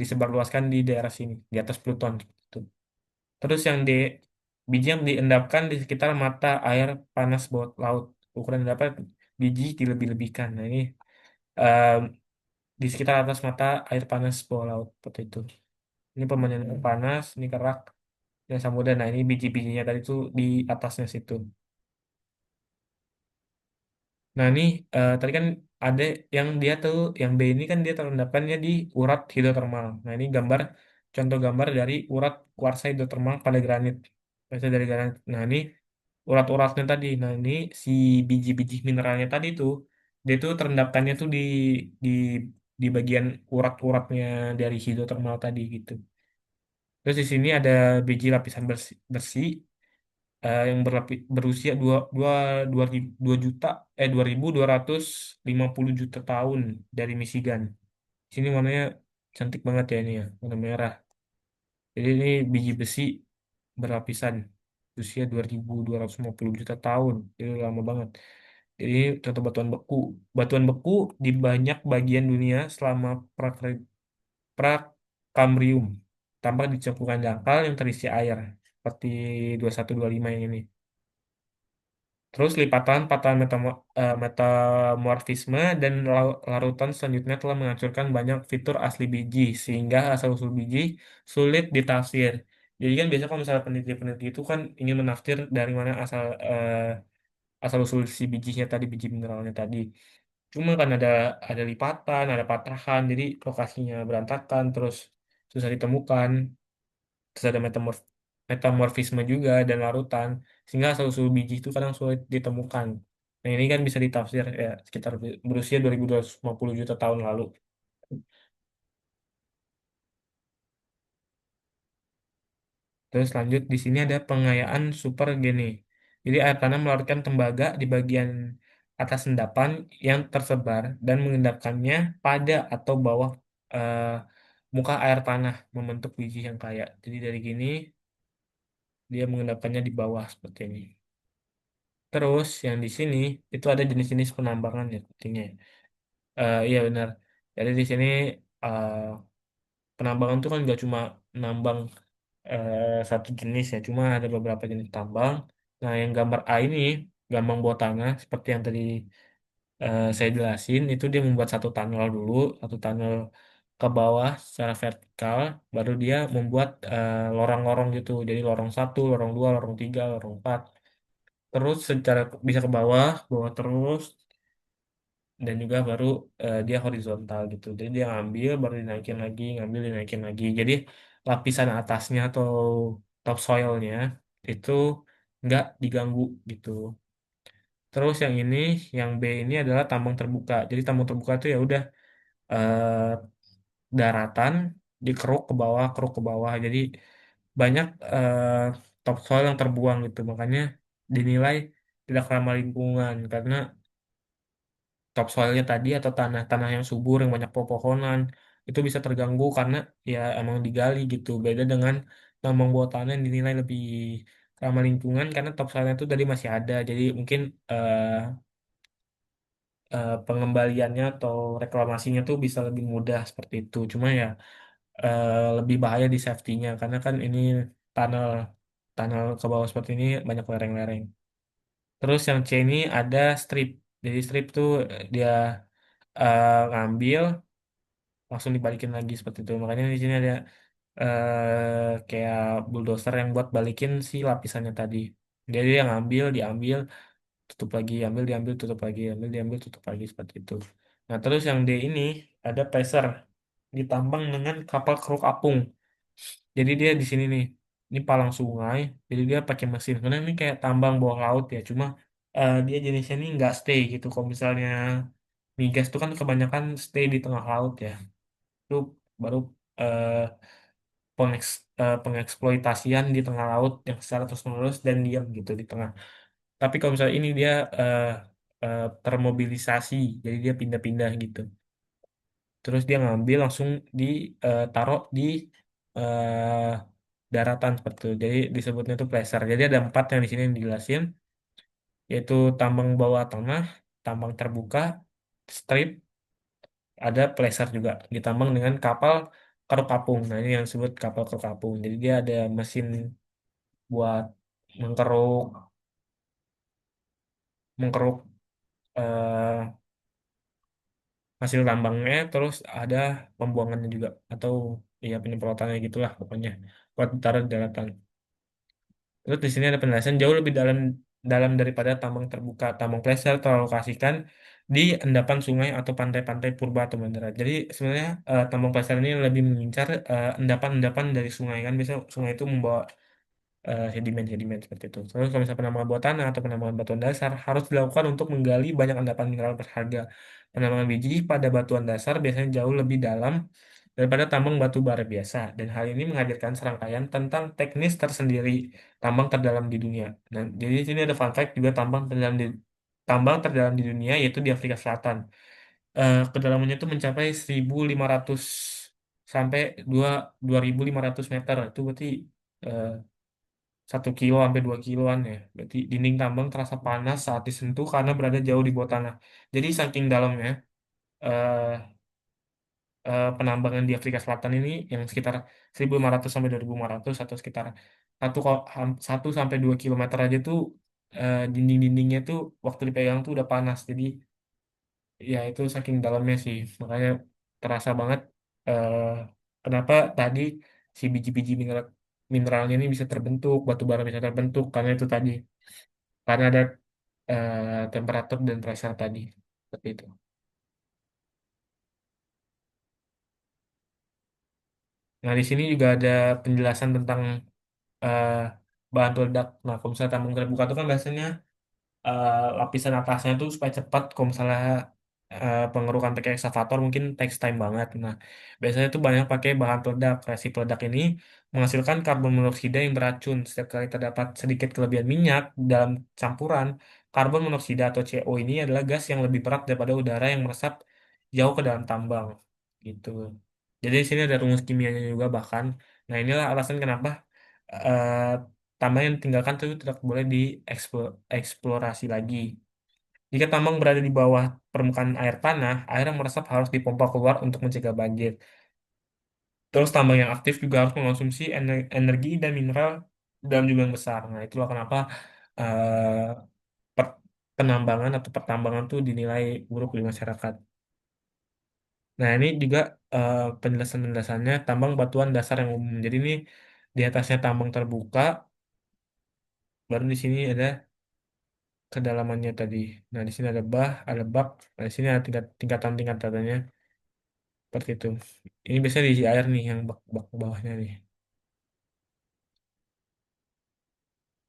disebarluaskan di daerah sini, di atas Pluton. Tuh. Terus yang di biji yang diendapkan di sekitar mata air panas bawah laut. Ukuran dapat biji dilebih-lebihkan. Nah, ini em, di sekitar atas mata air panas bawah laut seperti itu. Ini pemandian air panas, ini kerak dan samudra. Nah, ini biji-bijinya tadi tuh di atasnya situ. Nah, ini tadi kan ada yang dia tuh, yang B ini kan dia terendapkannya di urat hidrotermal. Nah, ini gambar, contoh gambar dari urat kuarsa hidrotermal pada granit. Biasanya dari granit. Nah, ini urat-uratnya tadi. Nah, ini si biji-biji mineralnya tadi tuh, dia tuh terendapkannya tuh di di bagian urat-uratnya dari hidrotermal tadi gitu. Terus di sini ada biji lapisan bersih, bersih yang berusia 2 juta 2.250 juta tahun dari Michigan. Sini warnanya cantik banget ya ini ya, warna merah. Jadi ini biji besi berlapisan usia 2.250 juta tahun. Jadi lama banget. Jadi ini contoh batuan beku. Batuan beku di banyak bagian dunia selama Prakambrium tampak di cekungan dangkal yang terisi air seperti 2125 yang ini. Terus lipatan, patahan metamorfisme dan larutan selanjutnya telah menghancurkan banyak fitur asli biji sehingga asal-usul biji sulit ditafsir. Jadi kan biasa kalau misalnya peneliti-peneliti itu kan ingin menafsir dari mana asal-usul si bijinya tadi, biji mineralnya tadi. Cuma kan ada lipatan, ada patahan, jadi lokasinya berantakan, terus susah ditemukan. Terus ada metamorfisme juga dan larutan sehingga asal usul biji itu kadang sulit ditemukan. Nah, ini kan bisa ditafsir ya sekitar berusia 2.250 juta tahun lalu. Terus lanjut di sini ada pengayaan supergene. Jadi air tanah melarutkan tembaga di bagian atas endapan yang tersebar dan mengendapkannya pada atau bawah eh, muka air tanah membentuk biji yang kaya. Jadi dari gini dia mengendapkannya di bawah seperti ini. Terus yang di sini itu ada jenis-jenis penambangan ya pentingnya. Iya benar. Jadi di sini eh, penambangan itu kan nggak cuma nambang satu jenis ya, cuma ada beberapa jenis tambang. Nah, yang gambar A ini, gampang bawah tanah, seperti yang tadi saya jelasin, itu dia membuat satu tunnel dulu, satu tunnel ke bawah secara vertikal, baru dia membuat lorong-lorong gitu. Jadi lorong satu, lorong dua, lorong tiga, lorong empat. Terus secara bisa ke bawah terus, dan juga baru dia horizontal gitu. Jadi dia ngambil baru dinaikin lagi, ngambil dinaikin lagi. Jadi lapisan atasnya atau topsoilnya itu nggak diganggu gitu. Terus yang ini, yang B ini adalah tambang terbuka. Jadi tambang terbuka itu ya udah eh, daratan dikeruk ke bawah, keruk ke bawah. Jadi banyak topsoil yang terbuang gitu. Makanya dinilai tidak ramah lingkungan karena topsoilnya tadi atau tanah-tanah yang subur yang banyak pepohonan itu bisa terganggu karena ya emang digali gitu. Beda dengan tambang bawah tanah yang dinilai lebih ramah lingkungan karena topsoilnya itu tadi masih ada. Jadi mungkin pengembaliannya atau reklamasinya tuh bisa lebih mudah seperti itu. Cuma ya lebih bahaya di safety-nya karena kan ini tunnel tunnel ke bawah seperti ini banyak lereng-lereng. Terus yang C ini ada strip. Jadi strip tuh dia ngambil langsung dibalikin lagi seperti itu. Makanya di sini ada kayak bulldozer yang buat balikin si lapisannya tadi. Jadi dia ngambil, diambil, tutup lagi, ambil, diambil, tutup lagi, ambil, diambil, tutup lagi seperti itu. Nah, terus yang D ini ada peser ditambang dengan kapal keruk apung. Jadi dia di sini nih, ini palang sungai, jadi dia pakai mesin. Karena ini kayak tambang bawah laut ya, cuma dia jenisnya ini nggak stay gitu. Kalau misalnya migas itu kan kebanyakan stay di tengah laut ya. Itu baru eh, pengeksploitasian di tengah laut yang secara terus-menerus dan diam gitu di tengah. Tapi kalau misalnya ini dia termobilisasi, jadi dia pindah-pindah gitu. Terus dia ngambil langsung ditaruh di eh, daratan seperti itu. Jadi disebutnya itu placer. Jadi ada empat yang di sini yang dijelasin, yaitu tambang bawah tanah, tambang terbuka, strip, ada placer juga ditambang dengan kapal keruk apung. Nah ini yang disebut kapal keruk apung. Jadi dia ada mesin buat mengkeruk mengkeruk eh, hasil tambangnya, terus ada pembuangannya juga atau ya penyemprotannya gitulah pokoknya buat ditaruh di daratan. Terus di sini ada penjelasan jauh lebih dalam dalam daripada tambang terbuka. Tambang pleser terlokasikan di endapan sungai atau pantai-pantai purba atau bandaran. Jadi sebenarnya tambang pleser ini lebih mengincar endapan-endapan dari sungai kan. Biasanya sungai itu membawa sedimen-sedimen seperti itu. Terus kalau misalnya penambangan bawah tanah atau penambangan batuan dasar harus dilakukan untuk menggali banyak endapan mineral berharga. Penambangan biji pada batuan dasar biasanya jauh lebih dalam daripada tambang batu bara biasa, dan hal ini menghadirkan serangkaian tentang teknis tersendiri tambang terdalam di dunia. Dan jadi di sini ada fun fact juga tambang terdalam di dunia yaitu di Afrika Selatan. Kedalamannya itu mencapai 1.500 sampai 2.500 meter. Itu berarti eh, 1 kilo sampai 2 kiloan ya. Berarti dinding tambang terasa panas saat disentuh karena berada jauh di bawah tanah. Jadi saking dalamnya eh, penambangan di Afrika Selatan ini yang sekitar 1.500 sampai 2.500 atau sekitar 1 sampai 2 kilometer aja tuh dinding-dindingnya tuh waktu dipegang tuh udah panas. Jadi ya itu saking dalamnya sih. Makanya terasa banget eh, kenapa tadi si biji-biji mineralnya ini bisa terbentuk, batu bara bisa terbentuk karena itu tadi. Karena ada temperatur dan pressure tadi. Seperti itu. Nah, di sini juga ada penjelasan tentang eh, bahan peledak. Nah, kalau misalnya tambang terbuka itu kan biasanya lapisan atasnya tuh supaya cepat. Kalau misalnya pengerukan pakai ekskavator mungkin takes time banget. Nah, biasanya tuh banyak pakai bahan peledak. Resi peledak ini menghasilkan karbon monoksida yang beracun. Setiap kali terdapat sedikit kelebihan minyak dalam campuran, karbon monoksida atau CO ini adalah gas yang lebih berat daripada udara yang meresap jauh ke dalam tambang. Gitu. Jadi di sini ada rumus kimianya juga bahkan. Nah, inilah alasan kenapa eh, tambang yang ditinggalkan itu tidak boleh dieksplorasi lagi. Jika tambang berada di bawah permukaan air tanah, air yang meresap harus dipompa keluar untuk mencegah banjir. Terus tambang yang aktif juga harus mengonsumsi energi dan mineral dalam jumlah yang besar. Nah, itulah kenapa eh, per- penambangan atau pertambangan itu dinilai buruk di masyarakat. Nah, ini juga penjelasan-penjelasannya tambang batuan dasar yang umum. Jadi ini di atasnya tambang terbuka, baru di sini ada kedalamannya tadi. Nah, di sini ada bah, ada bak. Nah, di sini ada tingkatan-tingkatannya seperti itu. Ini biasanya diisi air nih yang bak bawahnya nih.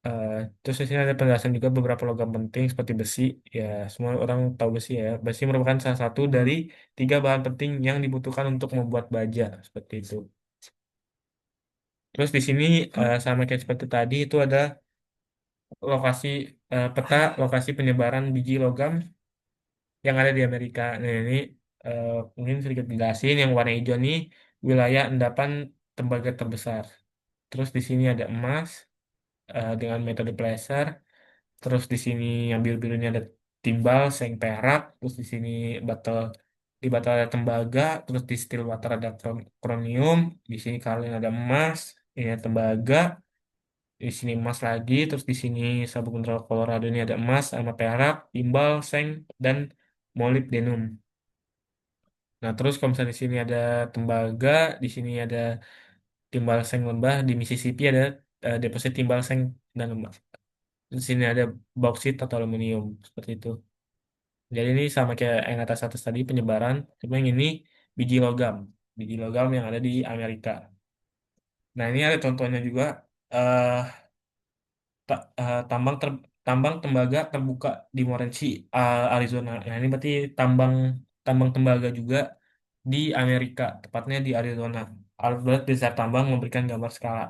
Eh, terus di sini ada penjelasan juga beberapa logam penting seperti besi. Ya, semua orang tahu besi ya. Besi merupakan salah satu dari 3 bahan penting yang dibutuhkan untuk membuat baja seperti itu. Terus di sini sama kayak seperti tadi itu ada lokasi peta lokasi penyebaran biji logam yang ada di Amerika. Nah, ini eh, mungkin sedikit dijelasin. Yang warna hijau ini wilayah endapan tembaga terbesar. Terus di sini ada emas dengan metode placer. Terus di sini yang biru-birunya ada timbal, seng perak. Terus di sini batal di batal ada tembaga. Terus di still water ada kronium. Di sini kalian ada emas. Ini ada tembaga. Di sini emas lagi. Terus di sini sabuk mineral Colorado ini ada emas sama perak, timbal, seng, dan molybdenum. Nah, terus kalau misalnya di sini ada tembaga, di sini ada timbal seng lembah. Di Mississippi ada deposit timbal seng dan lembah. Di sini ada bauksit atau aluminium seperti itu. Jadi ini sama kayak yang atas-atas tadi penyebaran, cuma yang ini biji logam, biji logam yang ada di Amerika. Nah ini ada contohnya juga, eh tambang tambang tembaga terbuka di Morenci, Arizona. Nah ini berarti tambang tambang tembaga juga di Amerika, tepatnya di Arizona. Alat berat di dasar tambang memberikan gambar skala.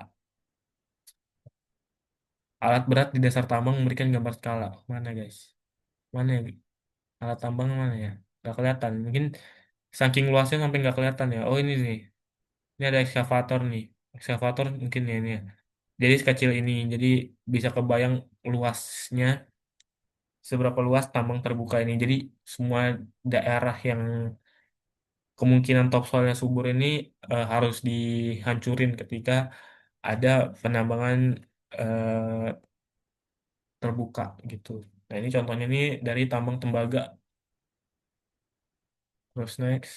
Alat berat di dasar tambang memberikan gambar skala. Mana guys? Mana ya? Alat tambang mana ya? Gak kelihatan. Mungkin saking luasnya sampai nggak kelihatan ya. Oh ini nih. Ini ada ekskavator nih. Ekskavator mungkin ya ini ya. Jadi sekecil ini. Jadi bisa kebayang luasnya, seberapa luas tambang terbuka ini. Jadi semua daerah yang kemungkinan topsoilnya subur ini harus dihancurin ketika ada penambangan eh, terbuka gitu. Nah ini contohnya nih dari tambang tembaga. Terus next.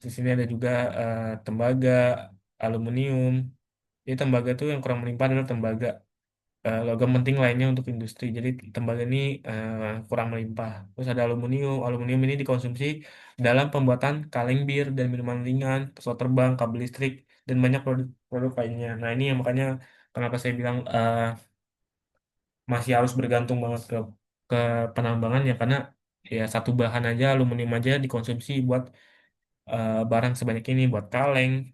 Di sini ada juga tembaga, aluminium. Jadi tembaga itu yang kurang melimpah adalah tembaga. Logam penting lainnya untuk industri. Jadi tembaga ini kurang melimpah. Terus ada aluminium. Aluminium ini dikonsumsi dalam pembuatan kaleng bir dan minuman ringan, pesawat terbang, kabel listrik, dan banyak produk lainnya. Nah ini yang makanya kenapa saya bilang masih harus bergantung banget ke penambangan ya, karena ya satu bahan aja, aluminium aja dikonsumsi buat barang sebanyak ini, buat kaleng,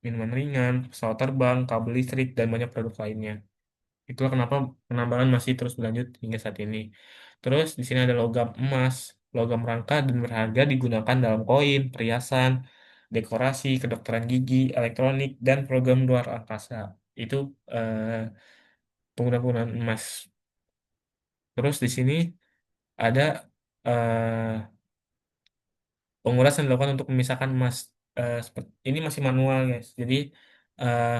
minuman ringan, pesawat terbang, kabel listrik, dan banyak produk lainnya. Itulah kenapa penambangan masih terus berlanjut hingga saat ini. Terus di sini ada logam emas, logam langka dan berharga digunakan dalam koin, perhiasan, dekorasi, kedokteran gigi, elektronik, dan program luar angkasa. Itu penggunaan emas. Terus di sini ada eh, penguras yang dilakukan untuk memisahkan emas. Ini masih manual guys. Jadi eh,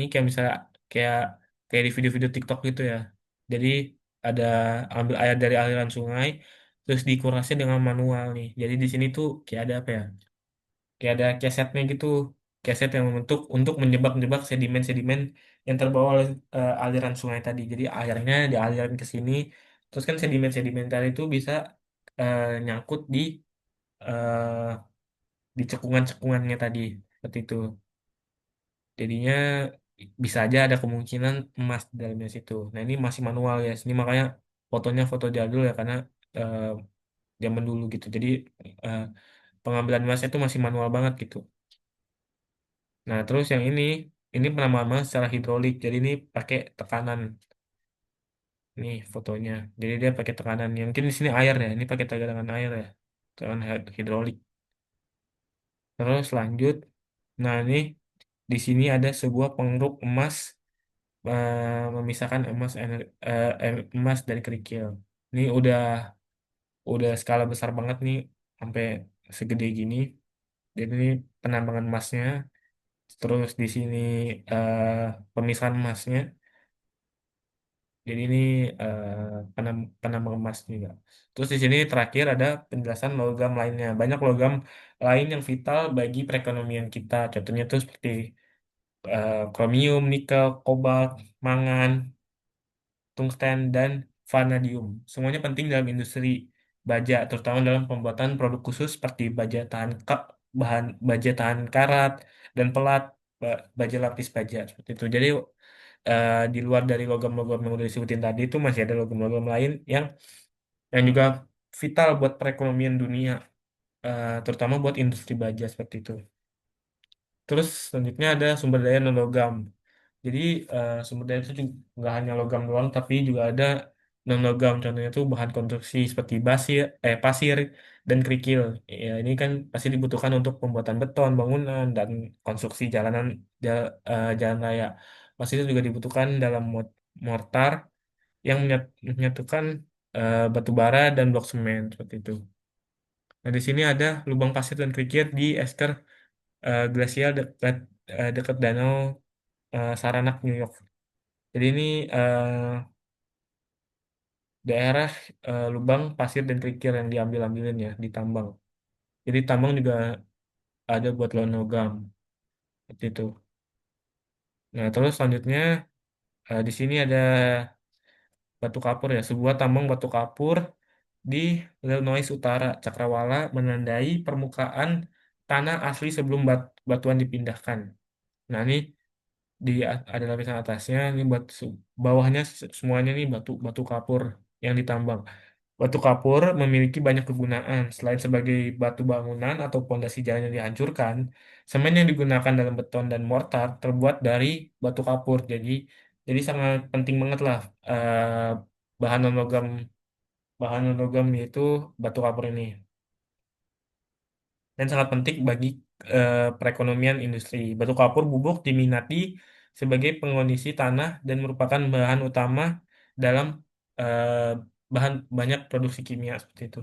ini kayak misalnya kayak kayak di video-video TikTok gitu ya. Jadi ada ambil air dari aliran sungai, terus dikurasnya dengan manual nih. Jadi di sini tuh kayak ada apa ya? Kayak ada kesetnya gitu, keset yang membentuk untuk menjebak-jebak sedimen-sedimen yang terbawa oleh aliran sungai tadi. Jadi airnya dialirkan ke sini, terus kan sedimen-sedimen tadi itu bisa nyangkut eh, di cekungan-cekungannya tadi seperti itu. Jadinya bisa aja ada kemungkinan emas di dalamnya situ. Nah ini masih manual ya. Ini makanya fotonya foto jadul ya, karena eh, zaman dulu gitu. Jadi eh, pengambilan emasnya itu masih manual banget gitu. Nah terus yang ini penambangan emas secara hidrolik. Jadi ini pakai tekanan. Nih fotonya. Jadi dia pakai tekanan. Ya, mungkin di sini air ya. Ini pakai tekanan air ya. Tekanan hidrolik. Terus lanjut. Nah ini di sini ada sebuah pengeruk emas memisahkan emas dari kerikil. Ini udah skala besar banget nih, sampai segede gini. Jadi ini penambangan emasnya, terus di sini eh, pemisahan emasnya. Jadi ini penambang emas juga. Terus di sini terakhir ada penjelasan logam lainnya. Banyak logam lain yang vital bagi perekonomian kita. Contohnya tuh seperti kromium, nikel, kobalt, mangan, tungsten, dan vanadium. Semuanya penting dalam industri baja, terutama dalam pembuatan produk khusus seperti baja tahan karat dan pelat, baja lapis baja seperti itu. Jadi di luar dari logam-logam yang udah disebutin tadi itu masih ada logam-logam lain yang juga vital buat perekonomian dunia, terutama buat industri baja seperti itu. Terus selanjutnya ada sumber daya non logam. Jadi sumber daya itu juga nggak hanya logam doang, tapi juga ada non logam. Contohnya itu bahan konstruksi seperti pasir dan kerikil. Ya, ini kan pasti dibutuhkan untuk pembuatan beton, bangunan, dan konstruksi jalan raya. Pasti itu juga dibutuhkan dalam mortar yang menyatukan batu bara dan blok semen seperti itu. Nah, di sini ada lubang pasir dan kerikil di esker glasial dekat danau Saranac, New York. Jadi ini daerah lubang pasir dan kerikil yang diambil-ambilin ya, ditambang. Jadi tambang juga ada buat logam. seperti itu. Nah, terus selanjutnya di sini ada batu kapur ya, sebuah tambang batu kapur di Illinois Utara, Cakrawala, menandai permukaan tanah asli sebelum batuan dipindahkan. Nah, ini ada lapisan atasnya, ini bawahnya semuanya nih batu batu kapur yang ditambang. Batu kapur memiliki banyak kegunaan. Selain sebagai batu bangunan atau pondasi jalan yang dihancurkan, semen yang digunakan dalam beton dan mortar terbuat dari batu kapur. Jadi sangat penting banget lah bahan non-logam yaitu batu kapur ini, dan sangat penting bagi perekonomian industri. Batu kapur bubuk diminati sebagai pengondisi tanah dan merupakan bahan utama dalam eh, bahan banyak produksi kimia seperti itu.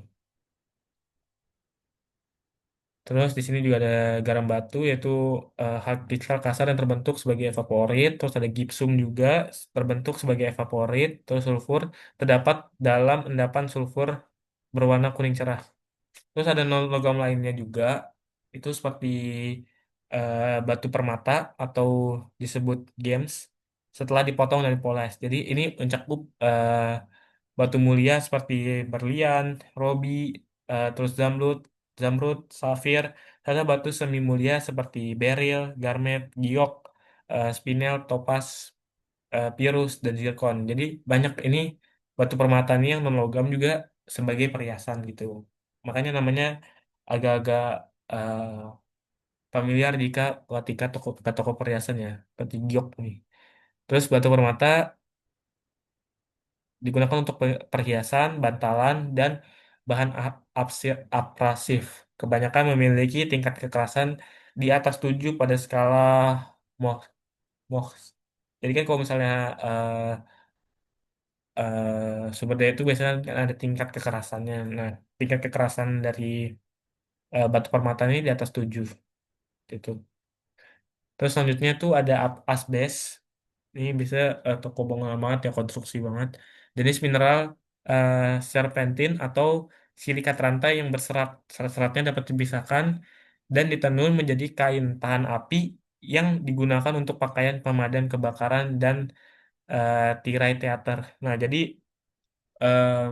Terus di sini juga ada garam batu yaitu hal kristal kasar yang terbentuk sebagai evaporit. Terus ada gipsum juga terbentuk sebagai evaporit. Terus sulfur terdapat dalam endapan sulfur berwarna kuning cerah. Terus ada logam lainnya juga, itu seperti batu permata atau disebut gems setelah dipotong dan dipoles. Jadi ini mencakup batu mulia seperti berlian, robi, terus zamrud, safir, serta batu semi mulia seperti beril, garnet, giok, spinel, topas, pirus, dan zirkon. Jadi banyak ini batu permata ini yang non logam juga sebagai perhiasan gitu. Makanya namanya agak-agak eh, familiar jika ketika toko perhiasan ya, seperti giok nih. Terus batu permata digunakan untuk perhiasan, bantalan, dan bahan abrasif. Kebanyakan memiliki tingkat kekerasan di atas 7 pada skala Mohs. Mohs. Jadi kan kalau misalnya sumber daya itu biasanya kan ada tingkat kekerasannya. Nah, tingkat kekerasan dari batu permata ini di atas 7. Itu. Terus selanjutnya tuh ada asbes. Ini bisa toko bangunan banget ya, konstruksi banget. Jenis mineral eh, serpentin atau silikat rantai yang berserat. Serat-seratnya dapat dipisahkan dan ditenun menjadi kain tahan api yang digunakan untuk pakaian pemadam kebakaran dan tirai teater. Nah, jadi eh,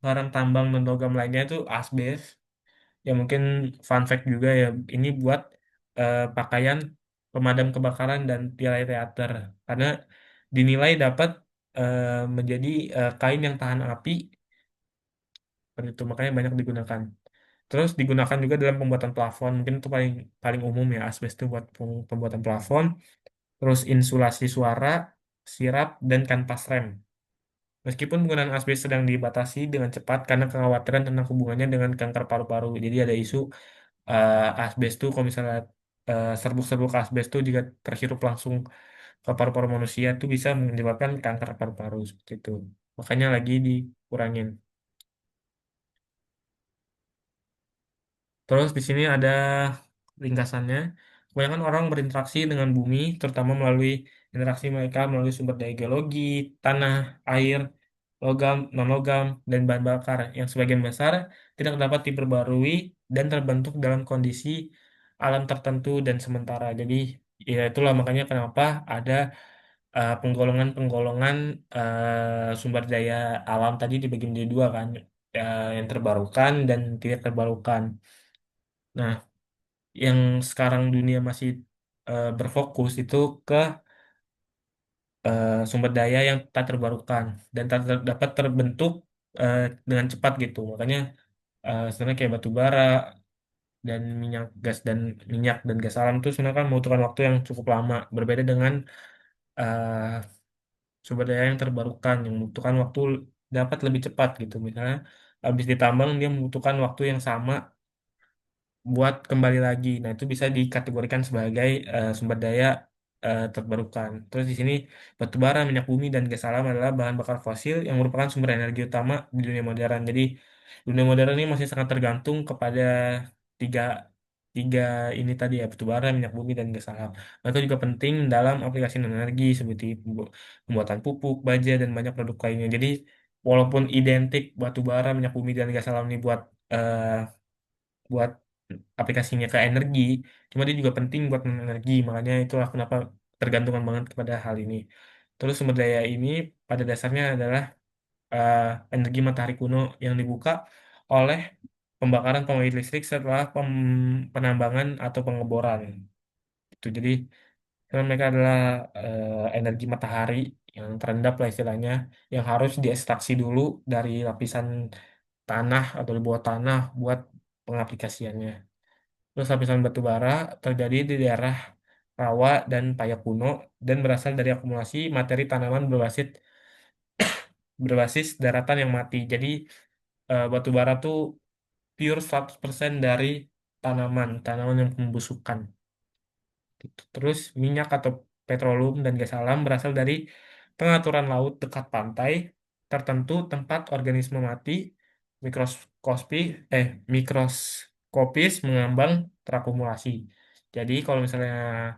barang tambang non logam lainnya itu asbes. Ya mungkin fun fact juga ya, ini buat pakaian pemadam kebakaran dan tirai teater karena dinilai dapat menjadi kain yang tahan api, seperti itu makanya banyak digunakan. Terus digunakan juga dalam pembuatan plafon, mungkin itu paling paling umum ya asbes itu buat pembuatan plafon. Terus insulasi suara, sirap, dan kanvas rem. Meskipun penggunaan asbes sedang dibatasi dengan cepat karena kekhawatiran tentang hubungannya dengan kanker paru-paru. Jadi ada isu asbes tuh kalau misalnya serbuk-serbuk asbes tuh jika terhirup langsung ke paru-paru manusia tuh bisa menyebabkan kanker paru-paru seperti itu. Makanya lagi dikurangin. Terus di sini ada ringkasannya. Kebanyakan orang berinteraksi dengan bumi, terutama melalui interaksi mereka melalui sumber daya geologi, tanah, air, logam, non-logam, dan bahan bakar yang sebagian besar tidak dapat diperbarui dan terbentuk dalam kondisi alam tertentu dan sementara. Jadi ya itulah makanya kenapa ada penggolongan-penggolongan sumber daya alam tadi dibagi menjadi dua kan, yang terbarukan dan tidak terbarukan. Nah, yang sekarang dunia masih berfokus itu ke sumber daya yang tak terbarukan dan tak dapat terbentuk dengan cepat gitu. Makanya sebenarnya kayak batu bara dan minyak dan gas alam itu sebenarnya kan membutuhkan waktu yang cukup lama. Berbeda dengan eh, sumber daya yang terbarukan yang membutuhkan waktu dapat lebih cepat gitu. Misalnya habis ditambang dia membutuhkan waktu yang sama buat kembali lagi. Nah, itu bisa dikategorikan sebagai sumber daya terbarukan. Terus di sini batu bara, minyak bumi, dan gas alam adalah bahan bakar fosil yang merupakan sumber energi utama di dunia modern. Jadi, dunia modern ini masih sangat tergantung kepada tiga tiga ini tadi ya, batu bara, minyak bumi, dan gas alam. Mereka juga penting dalam aplikasi energi seperti pembuatan pupuk, baja, dan banyak produk lainnya. Jadi, walaupun identik batu bara, minyak bumi, dan gas alam ini buat aplikasinya ke energi, cuma dia juga penting buat energi, makanya itulah kenapa tergantungan banget kepada hal ini. Terus sumber daya ini pada dasarnya adalah eh, energi matahari kuno yang dibuka oleh pembakaran pembangkit listrik setelah penambangan atau pengeboran. Itu jadi karena mereka adalah energi matahari yang terendap lah istilahnya, yang harus diekstraksi dulu dari lapisan tanah atau di bawah tanah buat pengaplikasiannya. Terus lapisan batu bara terjadi di daerah rawa dan payak kuno dan berasal dari akumulasi materi tanaman berbasis daratan yang mati. Jadi batu bara tuh pure 100% dari tanaman yang pembusukan. Gitu. Terus minyak atau petroleum dan gas alam berasal dari pengaturan laut dekat pantai tertentu tempat organisme mati mikroskopi mikroskopis mengambang terakumulasi. Jadi kalau misalnya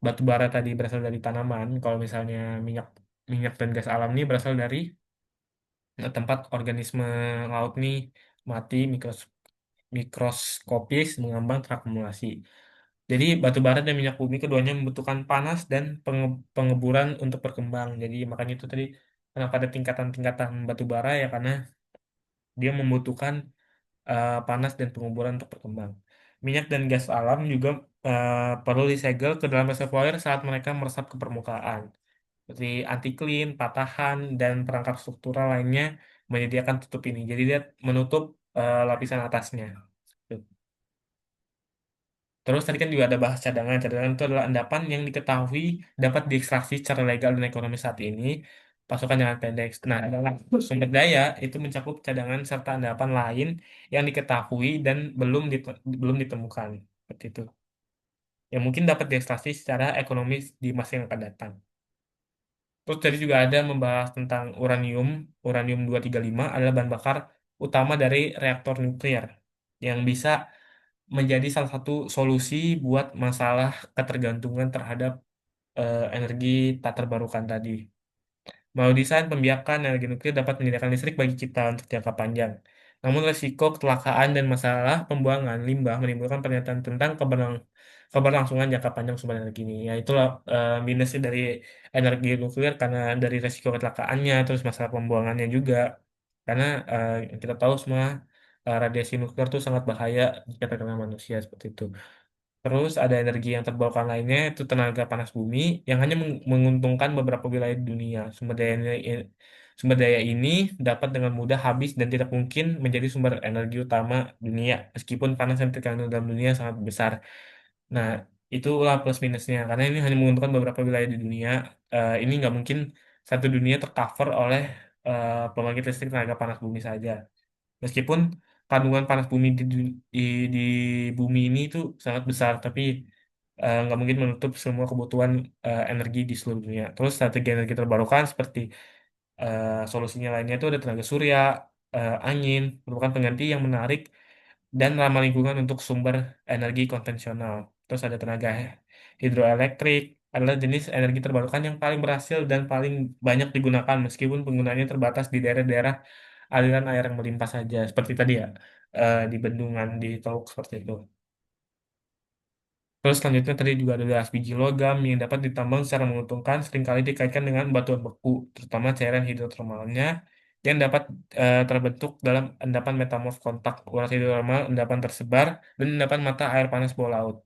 batu bara tadi berasal dari tanaman, kalau misalnya minyak minyak dan gas alam ini berasal dari tempat organisme laut nih mati mikroskopis mengambang terakumulasi. Jadi batu bara dan minyak bumi keduanya membutuhkan panas dan pengeburan untuk berkembang. Jadi makanya itu tadi kenapa ada tingkatan-tingkatan batu bara ya karena dia membutuhkan panas dan penguburan untuk berkembang. Minyak dan gas alam juga perlu disegel ke dalam reservoir saat mereka meresap ke permukaan. Seperti anti-clean, patahan, dan perangkap struktural lainnya menyediakan tutup ini. Jadi dia menutup lapisan atasnya. Terus tadi kan juga ada bahas cadangan. Cadangan itu adalah endapan yang diketahui dapat diekstraksi secara legal dan ekonomi saat ini. Pasokan jangka pendek. Nah, dalam sumber daya itu mencakup cadangan serta endapan lain yang diketahui dan belum ditemukan. Seperti itu. Yang mungkin dapat diekstraksi secara ekonomis di masa yang akan datang. Terus tadi juga ada membahas tentang uranium. Uranium 235 adalah bahan bakar utama dari reaktor nuklir yang bisa menjadi salah satu solusi buat masalah ketergantungan terhadap energi tak terbarukan tadi. Melalui desain pembiakan energi nuklir dapat menyediakan listrik bagi kita untuk jangka panjang. Namun resiko kecelakaan dan masalah pembuangan limbah menimbulkan pernyataan tentang keberlangsungan jangka panjang sumber energi ini. Ya itulah minusnya dari energi nuklir karena dari resiko kecelakaannya, terus masalah pembuangannya juga. Karena kita tahu semua radiasi nuklir itu sangat bahaya jika terkena manusia seperti itu. Terus ada energi yang terbarukan lainnya itu tenaga panas bumi yang hanya menguntungkan beberapa wilayah di dunia. Sumber daya ini dapat dengan mudah habis dan tidak mungkin menjadi sumber energi utama dunia meskipun panas yang terkandung dalam dunia sangat besar. Nah, itulah plus minusnya karena ini hanya menguntungkan beberapa wilayah di dunia. Ini nggak mungkin satu dunia tercover oleh pembangkit listrik tenaga panas bumi saja. Meskipun kandungan panas bumi di bumi ini itu sangat besar, tapi nggak mungkin menutup semua kebutuhan energi di seluruh dunia. Terus strategi energi terbarukan seperti solusinya lainnya itu ada tenaga surya, angin, merupakan pengganti yang menarik dan ramah lingkungan untuk sumber energi konvensional. Terus ada tenaga hidroelektrik, adalah jenis energi terbarukan yang paling berhasil dan paling banyak digunakan meskipun penggunaannya terbatas di daerah-daerah aliran air yang melimpah saja. Seperti tadi ya, di bendungan, di teluk seperti itu. Terus selanjutnya tadi juga ada gas biji logam yang dapat ditambang secara menguntungkan seringkali dikaitkan dengan batuan beku, terutama cairan hidrotermalnya yang dapat terbentuk dalam endapan metamorf kontak urat hidrotermal, endapan tersebar, dan endapan mata air panas bawah laut.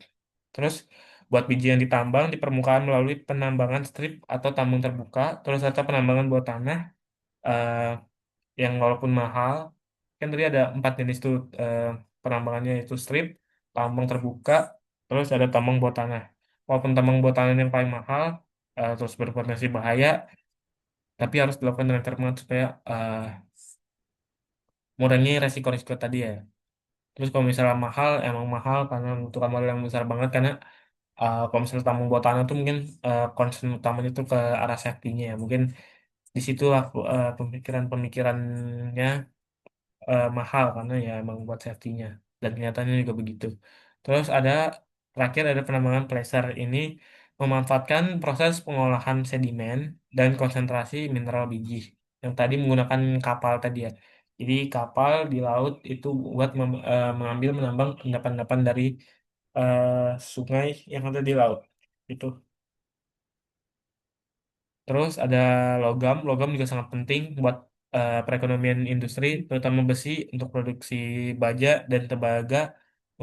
Terus buat biji yang ditambang di permukaan melalui penambangan strip atau tambang terbuka, terus serta penambangan bawah tanah eh, yang walaupun mahal, kan tadi ada empat jenis tuh penambangannya itu strip, tambang terbuka, terus ada tambang bawah tanah. Walaupun tambang bawah tanah yang paling mahal, terus berpotensi bahaya, tapi harus dilakukan dengan cermat supaya mengurangi resiko-resiko tadi ya. Terus kalau misalnya mahal, emang mahal karena membutuhkan modal yang besar banget karena kalau misalnya tambang bawah tanah tuh mungkin concern utamanya itu ke arah safety-nya ya. Mungkin disitulah pemikiran-pemikirannya mahal karena ya emang buat safety-nya dan kenyataannya juga begitu. Terus ada terakhir ada penambangan placer ini memanfaatkan proses pengolahan sedimen dan konsentrasi mineral biji yang tadi menggunakan kapal tadi ya. Jadi kapal di laut itu buat mengambil menambang endapan-endapan dari eh, sungai yang ada di laut. Itu. Terus ada logam, logam juga sangat penting buat perekonomian industri, terutama besi untuk produksi baja dan tembaga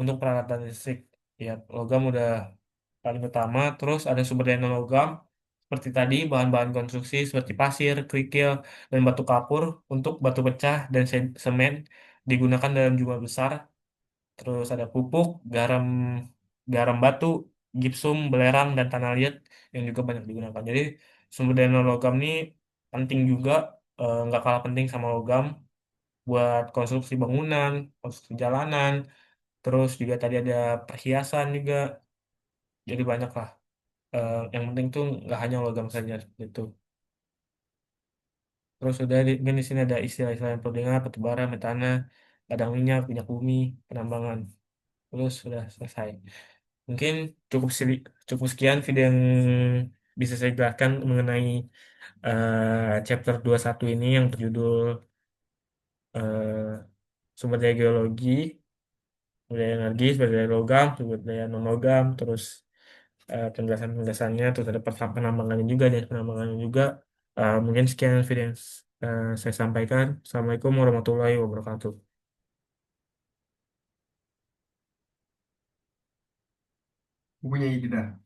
untuk peralatan listrik. Ya, logam udah paling utama. Terus ada sumber daya non logam seperti tadi bahan-bahan konstruksi seperti pasir, kerikil, dan batu kapur untuk batu pecah dan semen digunakan dalam jumlah besar. Terus ada pupuk, garam, garam batu, gipsum, belerang, dan tanah liat yang juga banyak digunakan. Jadi sumber daya non logam ini penting juga, nggak kalah penting sama logam buat konstruksi bangunan, konstruksi jalanan, terus juga tadi ada perhiasan juga. Jadi banyak lah. Yang penting tuh nggak hanya logam saja gitu. Terus udah di sini ada istilah-istilah yang perlu diingat, batu bara, metana, ladang minyak, minyak bumi, penambangan. Terus sudah selesai. Mungkin cukup cukup sekian video yang bisa saya jelaskan mengenai chapter 21 ini yang berjudul eh, sumber daya geologi, sumber daya energi, sumber daya logam, sumber daya non logam, terus penjelasan-penjelasannya, terus ada penambangannya juga dan penambangannya juga. Mungkin sekian video yang saya sampaikan. Assalamualaikum warahmatullahi wabarakatuh. Punya ide dah.